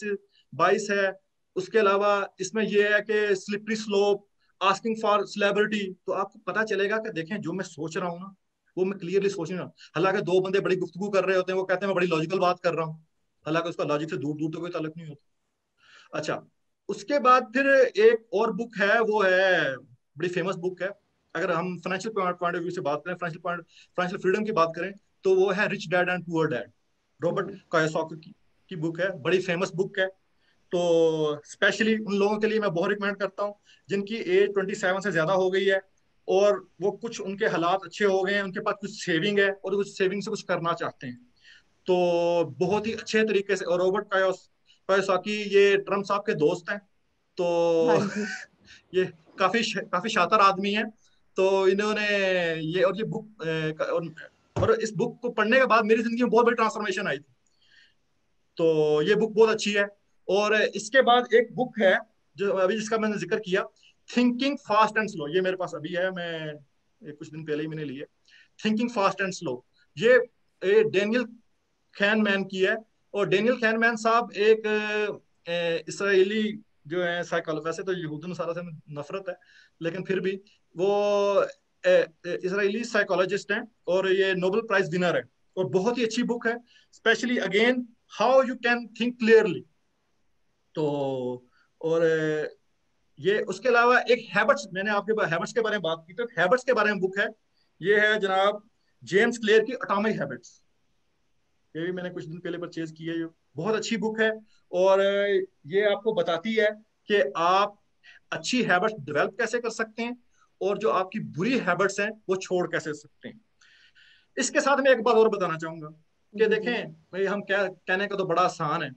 बाइस है। उसके अलावा इसमें यह है कि slippery slope, asking for celebrity. तो आपको पता चलेगा कि देखें जो मैं सोच रहा हूँ ना वो मैं क्लियरली सोच नहीं रहा हूँ। हालांकि दो बंदे बड़ी गुफ्तगू कर रहे होते हैं, वो कहते हैं मैं बड़ी लॉजिकल बात कर रहा हूँ, हालांकि उसका लॉजिक से दूर दूर तक कोई ताल्लुक नहीं होता। अच्छा, उसके बाद फिर एक और बुक है, वो है बड़ी फेमस बुक है। अगर हम फाइनेंशियल पॉइंट ऑफ व्यू से बात करें, फाइनेंशियल फ्रीडम की बात करें, तो वो है rich dad and poor dad, Robert hmm. Kiyosaki की बुक है, बड़ी फेमस बुक है। तो स्पेशली उन लोगों के लिए मैं बहुत रिकमेंड करता हूँ जिनकी एज 27 से ज्यादा हो गई है, और वो कुछ उनके हालात अच्छे हो गए हैं, उनके पास कुछ सेविंग है और उस सेविंग से कुछ करना चाहते हैं। तो बहुत ही अच्छे तरीके से, और रॉबर्ट कायोसाकी ये ट्रम्प साहब के दोस्त हैं, हाँ तो जी। ये काफी शातिर आदमी है। तो इन्होंने ये, और ये बुक, और इस बुक को पढ़ने के बाद मेरी जिंदगी में बहुत बड़ी ट्रांसफॉर्मेशन आई थी। तो ये बुक बहुत अच्छी है। और इसके बाद एक बुक है जो अभी जिसका मैंने जिक्र किया, थिंकिंग फास्ट एंड स्लो, ये मेरे पास अभी है, मैं ये कुछ दिन पहले ही मैंने ली है। थिंकिंग फास्ट एंड स्लो, ये डेनियल खैनमैन की है। और डेनियल खैनमैन साहब एक इसराइली जो है साइकोलॉजिस्ट, वैसे तो यहूदी नसारा से नफरत है, लेकिन फिर भी वो इसराइली साइकोलॉजिस्ट हैं, और ये नोबेल प्राइज विनर है। और बहुत ही अच्छी बुक है, specially again how you can think clearly. तो और ये उसके अलावा एक हैबिट्स, मैंने आपके हैबिट्स के बारे में बात की, तो हैबिट्स के बारे में बुक है, ये है जनाब जेम्स क्लियर की एटॉमिक हैबिट्स। ये भी मैंने कुछ दिन पहले परचेज की है, ये बहुत अच्छी बुक है। और ये आपको बताती है कि आप अच्छी हैबिट्स डेवलप कैसे कर सकते हैं, और जो आपकी बुरी हैबिट्स हैं वो छोड़ कैसे सकते हैं। इसके साथ मैं एक बात और बताना चाहूंगा कि जी जी। देखें भाई, हम क्या कहने का तो बड़ा आसान है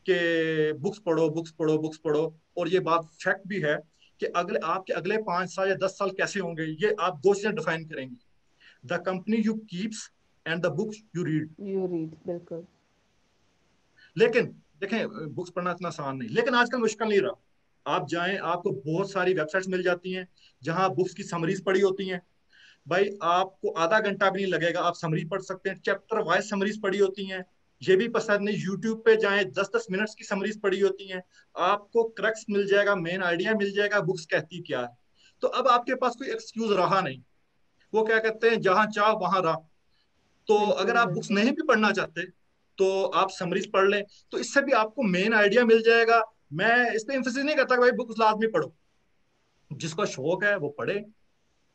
कि बुक्स पढ़ो, बुक्स पढ़ो, बुक्स पढ़ो, और ये बात फैक्ट भी है कि आपके अगले 5 साल या 10 साल कैसे होंगे, ये आप दो चीजें डिफाइन करेंगे, the company you keeps and the books you read. You read, बिल्कुल। लेकिन देखें, बुक्स पढ़ना इतना आसान नहीं, लेकिन आजकल मुश्किल नहीं रहा। आप जाएं, आपको बहुत सारी वेबसाइट्स मिल जाती हैं जहां बुक्स की समरीज पड़ी होती हैं। भाई आपको आधा घंटा भी नहीं लगेगा, आप समरी पढ़ सकते हैं, चैप्टर वाइज समरीज पड़ी होती हैं। ये भी पसंद नहीं, यूट्यूब पे जाएं, 10-10 मिनट्स की समरीज पड़ी होती हैं। आपको क्रक्स मिल जाएगा, मेन आइडिया मिल जाएगा, बुक्स कहती क्या है। तो अब आपके पास कोई एक्सक्यूज रहा नहीं, वो क्या कहते हैं, जहां चाह वहां राह। तो अगर बिल्कुल आप बुक्स बिल्कुल। नहीं भी पढ़ना चाहते तो आप समरीज पढ़ लें, तो इससे भी आपको मेन आइडिया मिल जाएगा। मैं इस पे एम्फेसिस नहीं करता कि भाई बुक्स लाजमी पढ़ो, जिसका शौक है वो पढ़े,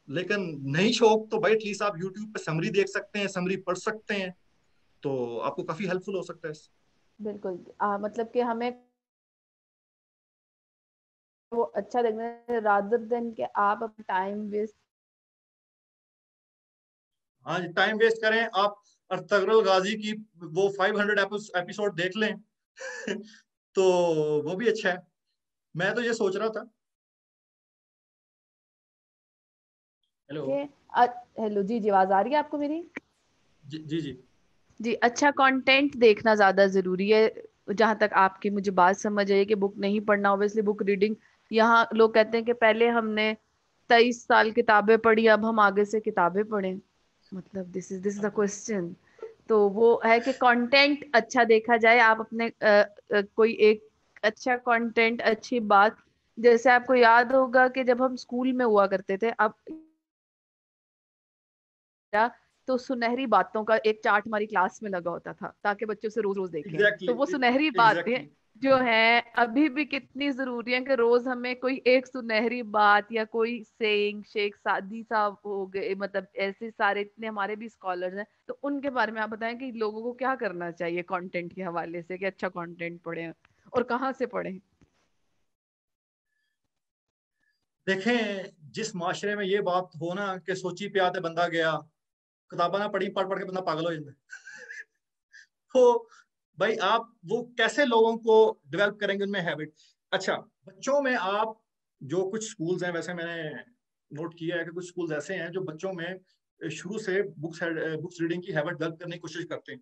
लेकिन नहीं शौक तो भाई एटलीस्ट आप यूट्यूब पे समरी देख सकते हैं, समरी पढ़ सकते हैं, तो आपको काफी हेल्पफुल हो सकता है। बिल्कुल मतलब कि हमें वो अच्छा देखना रादर देन कि आप अपना टाइम वेस्ट। हाँ, टाइम वेस्ट करें आप, अर्तगरुल गाजी की वो 500 एपिसोड देख लें तो वो भी अच्छा है। मैं तो ये सोच रहा था। हेलो। के हेलो जी जी, आवाज आ रही है आपको मेरी? जी जी जी। जी, अच्छा कंटेंट देखना ज्यादा जरूरी है। जहां तक आपकी मुझे बात समझ आई कि बुक नहीं पढ़ना, ऑब्वियसली बुक रीडिंग। यहाँ लोग कहते हैं कि पहले हमने 23 साल किताबें पढ़ी, अब हम आगे से किताबें पढ़ें। मतलब दिस इज अ क्वेश्चन। तो वो है कि कंटेंट अच्छा देखा जाए। आप अपने कोई एक अच्छा कंटेंट, अच्छी बात, जैसे आपको याद होगा कि जब हम स्कूल में हुआ करते थे, अब तो सुनहरी बातों का एक चार्ट हमारी क्लास में लगा होता था ताकि बच्चे उसे रोज रोज देखें। एग्जैक्टली, तो वो सुनहरी बातें एग्जैक्टली। जो है अभी भी कितनी जरूरी है कि रोज हमें कोई एक सुनहरी बात या कोई सेइंग शेख सादी साहब हो गए, मतलब ऐसे सारे इतने हमारे भी स्कॉलर्स हैं, तो उनके बारे में आप बताएं कि लोगों को क्या करना चाहिए कंटेंट के हवाले से कि अच्छा कंटेंट पढ़ें और कहाँ से पढ़ें। देखें, जिस माशरे में ये बात हो ना कि सोची पे आते बंदा गया, किताबा ना पढ़ी, पढ़ पढ़ के बंदा पागल हो जाता है तो भाई आप वो कैसे लोगों को डेवलप करेंगे उनमें हैबिट। अच्छा, बच्चों में आप, जो कुछ स्कूल्स हैं, वैसे मैंने नोट किया है कि कुछ स्कूल्स ऐसे हैं जो बच्चों में शुरू से बुक्स रीडिंग की हैबिट डेवलप करने की कोशिश करते हैं।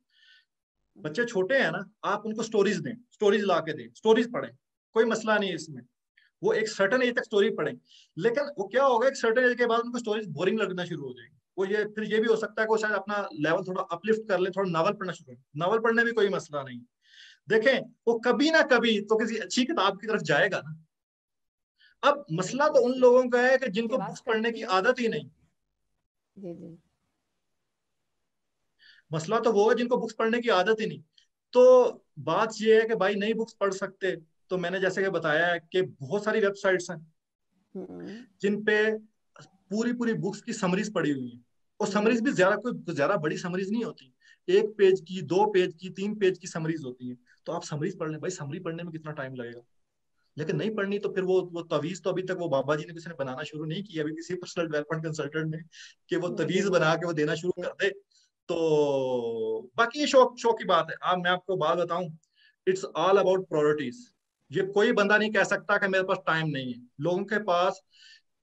बच्चे छोटे हैं ना, आप उनको स्टोरीज दें, स्टोरीज ला के दें, स्टोरीज पढ़ें, कोई मसला नहीं है इसमें। वो एक सर्टन एज तक स्टोरी पढ़ें, लेकिन वो क्या होगा, एक सर्टन एज के बाद उनको स्टोरीज बोरिंग लगना शुरू हो जाएगी। वो ये फिर ये भी हो सकता है कि वो शायद अपना लेवल थोड़ा अपलिफ्ट कर ले, थोड़ा नावल पढ़ना शुरू करें। नावल पढ़ने में कोई मसला नहीं। देखें, वो कभी ना कभी तो किसी अच्छी किताब की तरफ जाएगा ना। अब मसला तो उन बिल्कुल। लोगों का है कि आपकी जिनको आवाज बुक्स कट पढ़ने रही की है। आदत ही नहीं। जी जी। मसला तो वो है जिनको बुक्स पढ़ने की आदत ही नहीं। तो बात ये है कि भाई नहीं बुक्स पढ़ सकते, तो मैंने जैसे कि बताया है कि बहुत सारी वेबसाइट्स हैं हम्म जिन पे पूरी पूरी बुक्स की समरीज पड़ी हुई है। और समरीज हम्म। भी ज्यादा कोई ज्यादा बड़ी समरीज नहीं होती, 1 पेज की, 2 पेज की, 3 पेज की समरीज होती है। तो आप समरीज पढ़ लें, भाई समरी पढ़ने में कितना टाइम लगेगा। लेकिन नहीं पढ़नी तो फिर वो तवीज तो अभी तक वो बाबा जी ने किसी ने बनाना शुरू नहीं किया, अभी किसी पर्सनल डेवलपमेंट कंसल्टेंट ने, कि वो जी तवीज जी। बना के वो देना शुरू कर दे। तो बाकी ये शौक शौक की बात है। अब मैं आपको बात बताऊं, इट्स ऑल अबाउट प्रायोरिटीज। ये कोई बंदा नहीं कह सकता कि मेरे पास टाइम नहीं है। लोगों के पास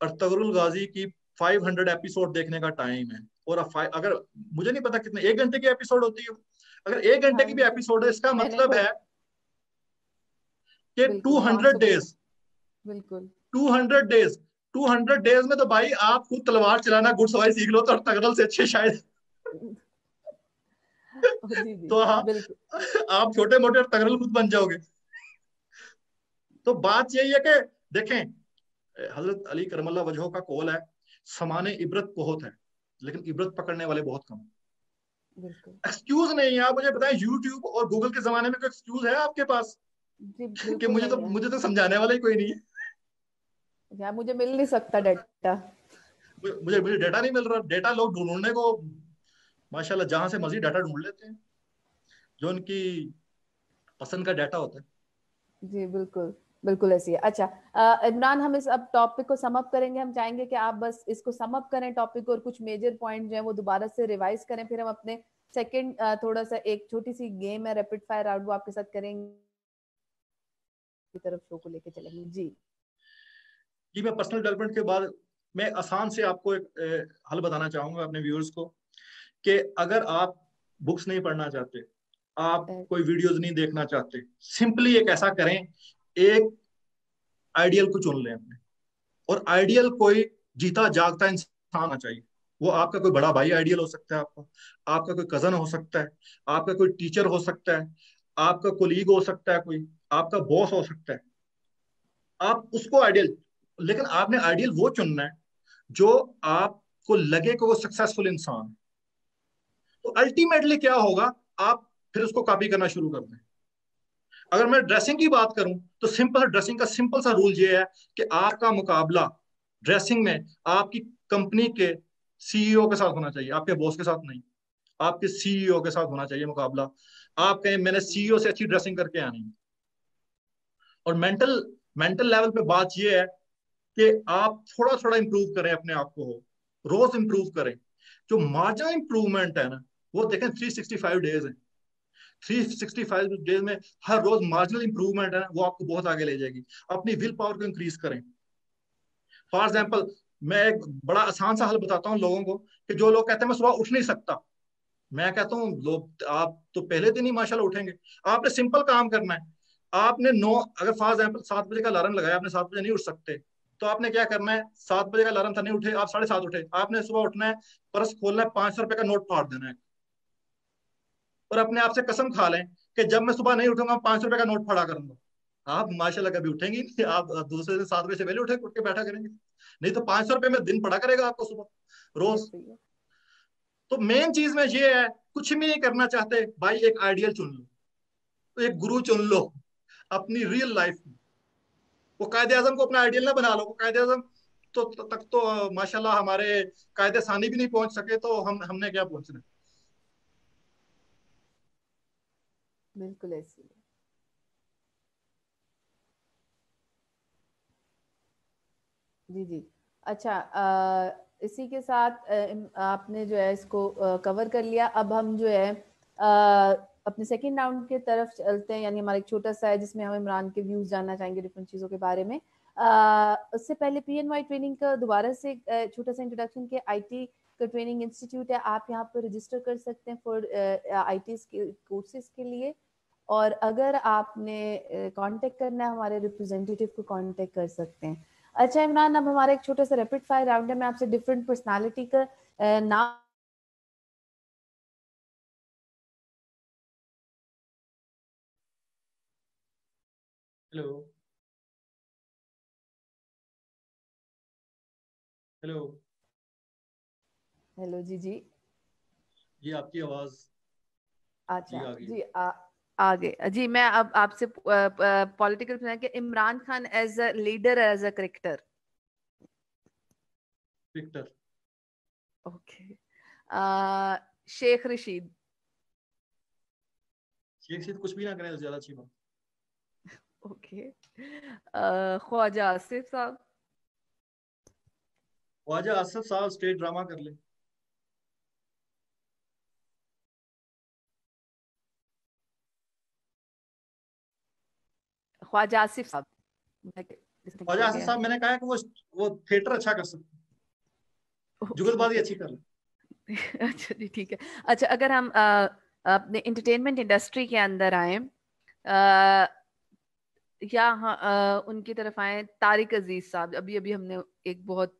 अर्तुगरुल गाजी की 500 एपिसोड देखने का टाइम है। और अगर मुझे नहीं पता कितने 1 घंटे की एपिसोड होती है, अगर 1 घंटे हाँ की भी जी, एपिसोड है, इसका मैंने मतलब है खुद कि टू बिल्कुल हंड्रेड 500 पे, डेज बिल्कुल। 200 डेज 200 डेज में तो भाई आप खुद तलवार चलाना घुड़सवारी सीख लो तो अर्तुगरुल से अच्छे शायद। जी जी, तो हाँ, बिल्कुल। आप छोटे मोटे अर्तुगरुल खुद बन जाओगे। तो बात यही है कि देखें, हजरत अली करमल्ला वजह का कौल है, समाने इबरत बहुत है लेकिन इबरत पकड़ने वाले बहुत कम। बिल्कुल एक्सक्यूज नहीं है। आप मुझे बताएं, यूट्यूब और गूगल के जमाने में कोई एक्सक्यूज है आपके पास जी, कि बिल्कुल नहीं है। मुझे तो समझाने वाला ही कोई नहीं है। यार मुझे मिल नहीं सकता डाटा। मुझे मुझे डेटा नहीं मिल रहा। डेटा लोग ढूंढने को माशाल्लाह जहां से मर्जी डाटा ढूंढ लेते हैं, जो उनकी पसंद का डाटा होता है। जी बिल्कुल, बिल्कुल ऐसी है। अच्छा, इमरान, हम इस अब टॉपिक को सम अप करेंगे। हम चाहेंगे कि आप बस इसको सम अप करें टॉपिक को, और कुछ मेजर पॉइंट जो है वो दोबारा से रिवाइज करें। फिर हम अपने सेकंड थोड़ा सा एक छोटी सी गेम है रैपिड फायर राउंड, वो आपके साथ करेंगे, की तरफ शो को लेके चलेंगे जी। कि मैं पर्सनल डेवलपमेंट के बाद मैं आसान से आपको एक हल बताना चाहूंगा अपने व्यूअर्स को, कि अगर आप बुक्स नहीं पढ़ना चाहते, आप अ, कोई वीडियोस नहीं देखना चाहते, सिंपली एक ऐसा करें, एक आइडियल को चुन लें अपने। और आइडियल कोई जीता जागता इंसान होना चाहिए। वो आपका कोई बड़ा भाई आइडियल हो सकता है, आपका आपका कोई कजन हो सकता है, आपका कोई टीचर हो सकता है, आपका कोलीग हो सकता है, कोई आपका बॉस हो सकता है। आप उसको आइडियल, लेकिन आपने आइडियल वो चुनना है जो आपको लगे कि वो सक्सेसफुल इंसान है। तो अल्टीमेटली क्या होगा, आप फिर उसको कॉपी करना शुरू कर दें। अगर मैं ड्रेसिंग की बात करूं तो सिंपल ड्रेसिंग का सिंपल सा रूल ये है कि आपका मुकाबला ड्रेसिंग में आपकी कंपनी के सीईओ के साथ होना चाहिए, आपके बॉस के साथ नहीं। आपके सीईओ के साथ होना चाहिए मुकाबला। आप कहें मैंने सीईओ से अच्छी ड्रेसिंग करके आनी है। और मेंटल मेंटल लेवल पे बात ये है कि आप थोड़ा थोड़ा इंप्रूव करें अपने आप को, रोज इंप्रूव करें। जो मार्जिनल इंप्रूवमेंट है ना, वो देखें 365 डेज है। 365 डेज में हर रोज मार्जिनल इंप्रूवमेंट है ना, वो आपको बहुत आगे ले जाएगी। अपनी विल पावर को इंक्रीज करें। फॉर एग्जाम्पल, मैं एक बड़ा आसान सा हल बताता हूँ लोगों को, कि जो लोग कहते हैं मैं सुबह उठ नहीं सकता, मैं कहता हूँ लोग आप तो पहले दिन ही माशाल्लाह उठेंगे। आपने सिंपल काम करना है। आपने 9, अगर फॉर एग्जाम्पल 7 बजे का अलार्म लगाया, आपने 7 बजे नहीं उठ सकते, तो आपने क्या करना है, 7 बजे का अलार्म था नहीं उठे, आप 7:30 उठे, आपने सुबह उठना है, पर्स खोलना है, 500 रुपए का नोट फाड़ देना है, और अपने आप से कसम खा लें कि जब मैं सुबह नहीं उठूंगा 500 रुपए का नोट फाड़ा करूंगा। आप माशाल्लाह कभी उठेंगे नहीं, आप दूसरे दिन 7 बजे से पहले उठ के बैठा करेंगे। नहीं तो 500 रुपए में दिन पड़ा करेगा आपको सुबह ये रोज। सही है। तो मेन चीज में ये है, कुछ भी नहीं करना चाहते भाई, एक आइडियल चुन लो, तो एक गुरु चुन लो अपनी रियल लाइफ में। वो कायदे आजम को अपना आइडियल ना बना लो। वो कायदे आजम तक तो माशाल्लाह हमारे कायदे सानी भी नहीं पहुंच सके, तो हमने क्या पहुंचना। बिल्कुल ऐसी है। जी जी। अच्छा, इसी के साथ आपने जो है इसको कवर कर लिया। अब हम जो है अपने सेकंड राउंड के तरफ चलते हैं, यानी हमारा एक छोटा सा है जिसमें हम इमरान के व्यूज जानना चाहेंगे डिफरेंट चीज़ों के बारे में। उससे पहले पीएनवाई ट्रेनिंग का दोबारा से छोटा सा इंट्रोडक्शन के आईटी का ट्रेनिंग इंस्टीट्यूट है। आप यहाँ पर रजिस्टर कर सकते हैं फॉर आईटी कोर्सेज के लिए। और अगर आपने कांटेक्ट करना है, हमारे रिप्रेजेंटेटिव को कांटेक्ट कर सकते हैं। अच्छा इमरान, अब हमारा एक छोटा सा रैपिड फायर राउंड है। मैं आपसे डिफरेंट पर्सनालिटी का नाम। हेलो। हेलो। हेलो जी जी। ये आपकी आवाज जी अच्छा आ गई। जी, आगे जी। मैं अब आपसे पॉलिटिकल के Imran Khan as a leader, as a cricketer. Victor. Okay. Sheikh Rashid. Sheikh से कुछ भी ना करें तो ज्यादा अच्छी बात। ओके। ख्वाजा आसिफ साहब। ख्वाजा आसिफ साहब स्टेज ड्रामा कर ले। ख्वाजा आसिफ साहब, ख्वाजा आसिफ साहब, मैंने कहा है कि वो थिएटर अच्छा कर सकते, जुगलबाजी अच्छी कर ले। अच्छा जी, ठीक है। अच्छा, अगर हम अपने एंटरटेनमेंट इंडस्ट्री के अंदर आए, या हाँ, उनकी तरफ आए, तारिक अजीज साहब, अभी अभी हमने एक बहुत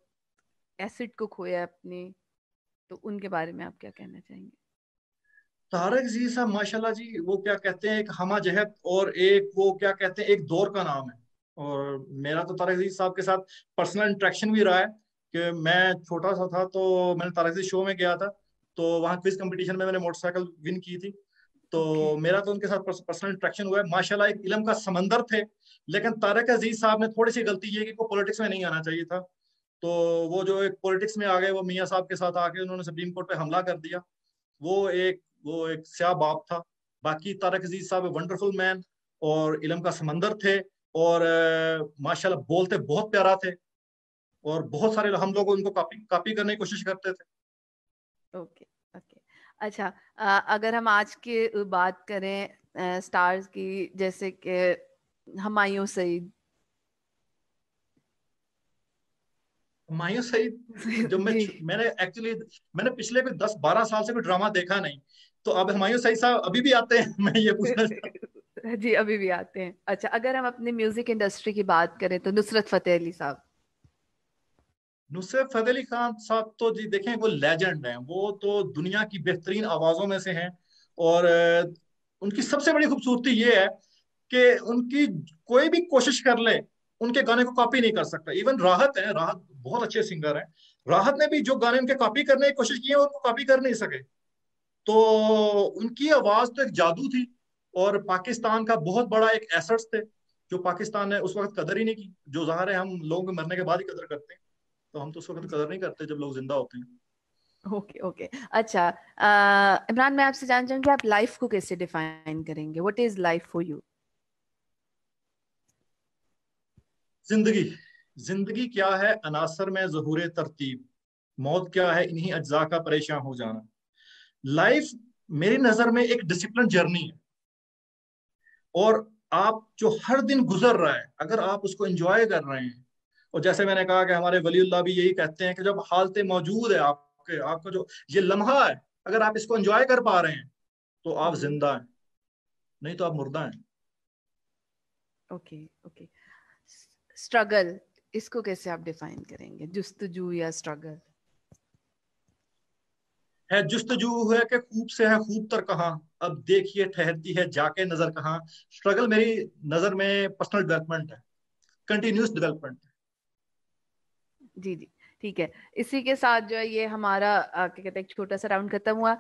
एसिड को खोया है अपने, तो उनके बारे में आप क्या कहना चाहेंगे? तारक जी साहब माशाल्लाह जी, वो क्या कहते हैं, एक हमाजहत और एक वो क्या कहते हैं, एक दौर का नाम है। और मेरा तो तारक जी साहब के साथ पर्सनल इंटरेक्शन भी रहा है कि मैं छोटा सा था तो मैंने तारक जी शो में गया था, तो वहाँ क्विज कंपटीशन में मैंने मोटरसाइकिल विन की थी। तो ओके। मेरा तो उनके साथ पर्सनल इंटरेक्शन हुआ है। माशाल्लाह एक इल्म का समंदर थे। लेकिन तारक अजीज साहब ने थोड़ी सी गलती ये की, वो पॉलिटिक्स में नहीं आना चाहिए था। तो वो जो एक पॉलिटिक्स में आ गए, वो मियाँ साहब के साथ आके उन्होंने सुप्रीम कोर्ट पे हमला कर दिया। वो एक स्याह बाप था। बाकी तारक अजीज साहब वंडरफुल मैन और इल्म का समंदर थे। और माशाल्लाह बोलते बहुत प्यारा थे। और बहुत सारे हम लोग उनको कॉपी कॉपी करने की कोशिश करते थे। ओके। ओके। अच्छा, अगर हम आज की बात करें स्टार्स की, जैसे कि हुमायूं सईद। हुमायूं सईद, जब जी। मैंने पिछले कोई 10-12 साल से कोई ड्रामा देखा नहीं। तो अब हुमायूं सईद साहब अभी भी आते हैं? मैं ये पूछना चाहता हूँ। जी, अभी भी आते हैं। अच्छा, अगर हम अपने म्यूजिक इंडस्ट्री की बात करें तो नुसरत फतेह अली साहब। नुसरत फतेह अली खान साहब तो जी देखें, वो लेजेंड हैं। वो तो दुनिया की बेहतरीन आवाजों में से हैं। और उनकी सबसे बड़ी खूबसूरती ये है कि उनकी कोई भी कोशिश कर ले, उनके गाने को कॉपी नहीं कर सकता। इवन राहत है, राहत बहुत अच्छे सिंगर हैं। राहत ने भी जो गाने उनके कॉपी करने की कोशिश की है, उनको कॉपी कर नहीं सके। तो उनकी आवाज तो एक जादू थी। और पाकिस्तान का बहुत बड़ा एक एसेट्स थे, जो पाकिस्तान ने उस वक्त कदर ही नहीं की। जो ज़ाहिर है हम लोगों के मरने के बाद ही कदर करते हैं, तो हम तो उस वक्त कदर नहीं करते जब लोग जिंदा होते हैं। ओके। ओके। अच्छा, इमरान, मैं आपसे जानना चाहूंगी, आप लाइफ को कैसे डिफाइन करेंगे? What is life for you? जिंदगी जिंदगी क्या है? अनासर में ज़हूर तरतीब। मौत क्या है? इन्हीं अज्जा का परेशान हो जाना। लाइफ मेरी नजर में एक डिसिप्लिन जर्नी है। और आप जो हर दिन गुजर रहा है, अगर आप उसको एंजॉय कर रहे हैं, और जैसे मैंने कहा कि हमारे वलीउल्लाह भी यही कहते हैं कि जब हालत मौजूद है आपके, आपका जो ये लम्हा है, अगर आप इसको एंजॉय कर पा रहे हैं तो आप जी। जिंदा हैं, नहीं तो आप मुर्दा हैं। ओके। ओके। स्ट्रगल, इसको कैसे आप डिफाइन करेंगे? जुस्तजू या स्ट्रगल? है जुस्तजू है कि खूब से है खूब तर कहाँ, अब देखिए ठहरती है जाके नजर कहाँ। स्ट्रगल मेरी नजर में पर्सनल डेवलपमेंट है, कंटिन्यूस डेवलपमेंट। जी जी, ठीक है। इसी के साथ जो है ये हमारा क्या कहते हैं, एक छोटा सा राउंड खत्म हुआ।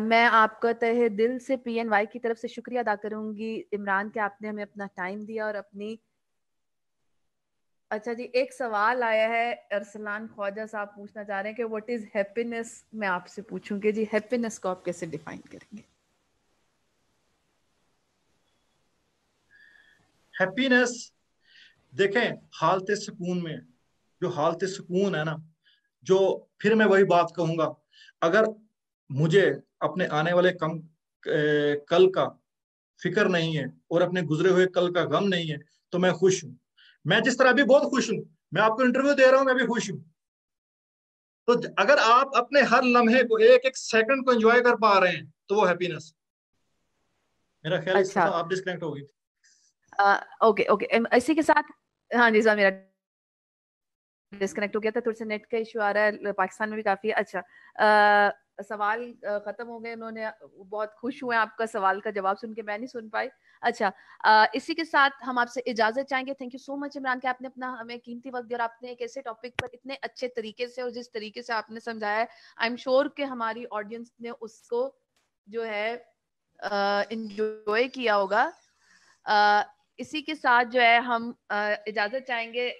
मैं आपका तहे दिल से PNY की तरफ से शुक्रिया अदा करूंगी, इमरान, के आपने हमें अपना टाइम दिया और अपनी। अच्छा जी, एक सवाल आया है, अरसलान ख्वाजा साहब पूछना चाह रहे हैं कि व्हाट इज हैप्पीनेस। मैं आपसे पूछूंगी जी, हैप्पीनेस को आप कैसे डिफाइन करेंगे? हैप्पीनेस देखें, हालत सुकून में, जो हालत सुकून है ना, जो, फिर मैं वही बात कहूंगा, अगर मुझे अपने आने वाले कल का फिक्र नहीं है और अपने गुजरे हुए कल का गम नहीं है, तो मैं खुश हूं। मैं जिस तरह अभी बहुत खुश हूं, मैं आपको इंटरव्यू दे रहा हूं, मैं भी खुश हूं। तो अगर आप अपने हर लम्हे को, एक एक सेकंड को एंजॉय कर पा रहे हैं, तो वो हैप्पीनेस। मेरा ख्याल इस अच्छा। दफा आप डिस्कनेक्ट हो गई थी। ओके। ओके। इसी के साथ, हाँ जी सर, मेरा डिस्कनेक्ट हो गया था, थोड़ा सा नेट का इशू आ रहा है, पाकिस्तान में भी काफी है। अच्छा, सवाल खत्म हो गए, उन्होंने बहुत खुश हुए आपका सवाल का जवाब सुन के, मैं नहीं सुन पाई। अच्छा, इसी के साथ हम आपसे इजाजत चाहेंगे। Thank you so much Imran, के आपने अपना हमें कीमती वक्त दिया और आपने एक ऐसे टॉपिक पर इतने अच्छे तरीके से और जिस तरीके से आपने समझाया है, आई एम श्योर कि हमारी ऑडियंस ने उसको जो है इंजॉय किया होगा। इसी के साथ जो है हम इजाजत चाहेंगे।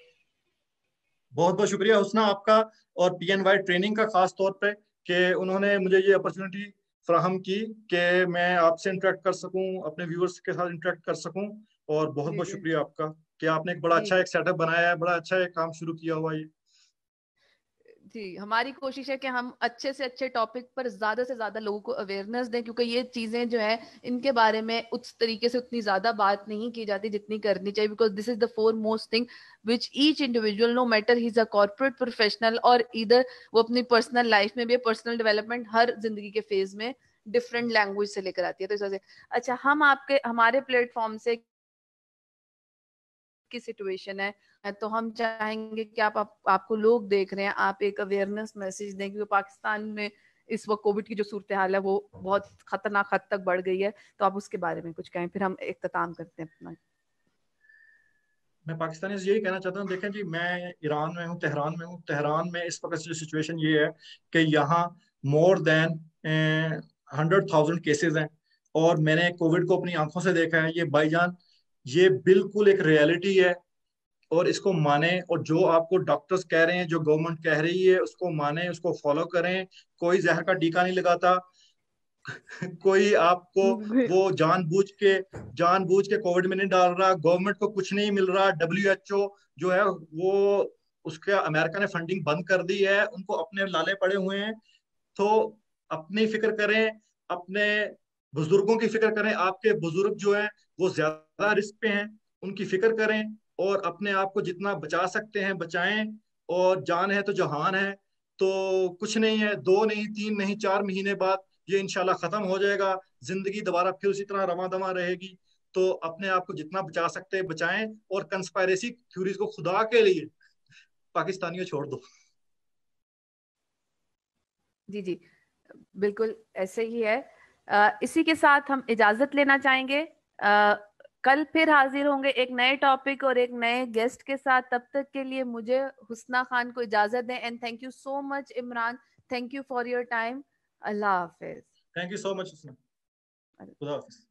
बहुत बहुत शुक्रिया हुस्ना आपका, और PNY ट्रेनिंग का खास तौर पे, कि उन्होंने मुझे ये अपॉर्चुनिटी फराहम की कि मैं आपसे इंटरेक्ट कर सकूं, अपने व्यूअर्स के साथ इंटरेक्ट कर सकूं। और बहुत जी बहुत जी शुक्रिया आपका कि आपने एक बड़ा जी अच्छा एक सेटअप बनाया है, बड़ा अच्छा एक काम शुरू किया हुआ है ये। जी, हमारी कोशिश है कि हम अच्छे से अच्छे टॉपिक पर ज्यादा से ज्यादा लोगों को अवेयरनेस दें, क्योंकि ये चीजें जो है इनके बारे में उस तरीके से उतनी ज्यादा बात नहीं की जाती जितनी करनी चाहिए, because this is the foremost thing which each individual, no matter he is a corporate professional और इधर वो अपनी पर्सनल लाइफ में भी, पर्सनल डेवलपमेंट हर जिंदगी के फेज में डिफरेंट लैंग्वेज से लेकर आती है। तो इस वजह से अच्छा, हम आपके हमारे प्लेटफॉर्म से की सिचुएशन है तो हम चाहेंगे कि आपको लोग देख रहे हैं, आप एक अवेयरनेस मैसेज दें, क्योंकि पाकिस्तान में इस वक्त कोविड की जो सूरत हाल है वो बहुत खतरनाक हद तक बढ़ गई है, तो आप उसके बारे में कुछ कहें, फिर हम इख्तिताम करते हैं अपना। मैं पाकिस्तानी से यही कहना चाहता हूँ, देखें जी, मैं ईरान में हूँ, तेहरान में हूँ। तेहरान में इस वक्त जो सिचुएशन ये है कि यहाँ मोर देन 100,000 केसेस हैं, और मैंने कोविड को अपनी आंखों से देखा है। ये भाईजान, ये बिल्कुल एक रियलिटी है, और इसको माने, और जो आपको डॉक्टर्स कह रहे हैं, जो गवर्नमेंट कह रही है, उसको माने, उसको फॉलो करें। कोई जहर का टीका नहीं लगाता। कोई आपको वो जानबूझ के कोविड में नहीं डाल रहा। गवर्नमेंट को कुछ नहीं मिल रहा। WHO जो है वो, उसके अमेरिका ने फंडिंग बंद कर दी है, उनको अपने लाले पड़े हुए हैं। तो अपनी फिक्र करें, अपने बुजुर्गों की फिक्र करें। आपके बुजुर्ग जो हैं वो ज्यादा रिस्क पे हैं, उनकी फिक्र करें, और अपने आप को जितना बचा सकते हैं बचाएं। और जान है तो जहान है। तो कुछ नहीं है, 2 नहीं, 3 नहीं, 4 महीने बाद ये इंशाल्लाह खत्म हो जाएगा। जिंदगी दोबारा फिर उसी तरह रवा दवा रहेगी। तो अपने आप को जितना बचा सकते हैं बचाएं, और कंस्पायरेसी थ्योरीज को खुदा के लिए पाकिस्तानियों छोड़ दो। जी जी, बिल्कुल ऐसे ही है। इसी के साथ हम इजाजत लेना चाहेंगे। कल फिर हाजिर होंगे एक नए टॉपिक और एक नए गेस्ट के साथ। तब तक के लिए मुझे हुस्ना खान को इजाजत दें, and thank you so much Imran, thank you for your time. Allah Hafiz. Thank you so much. खुदा हाफिज।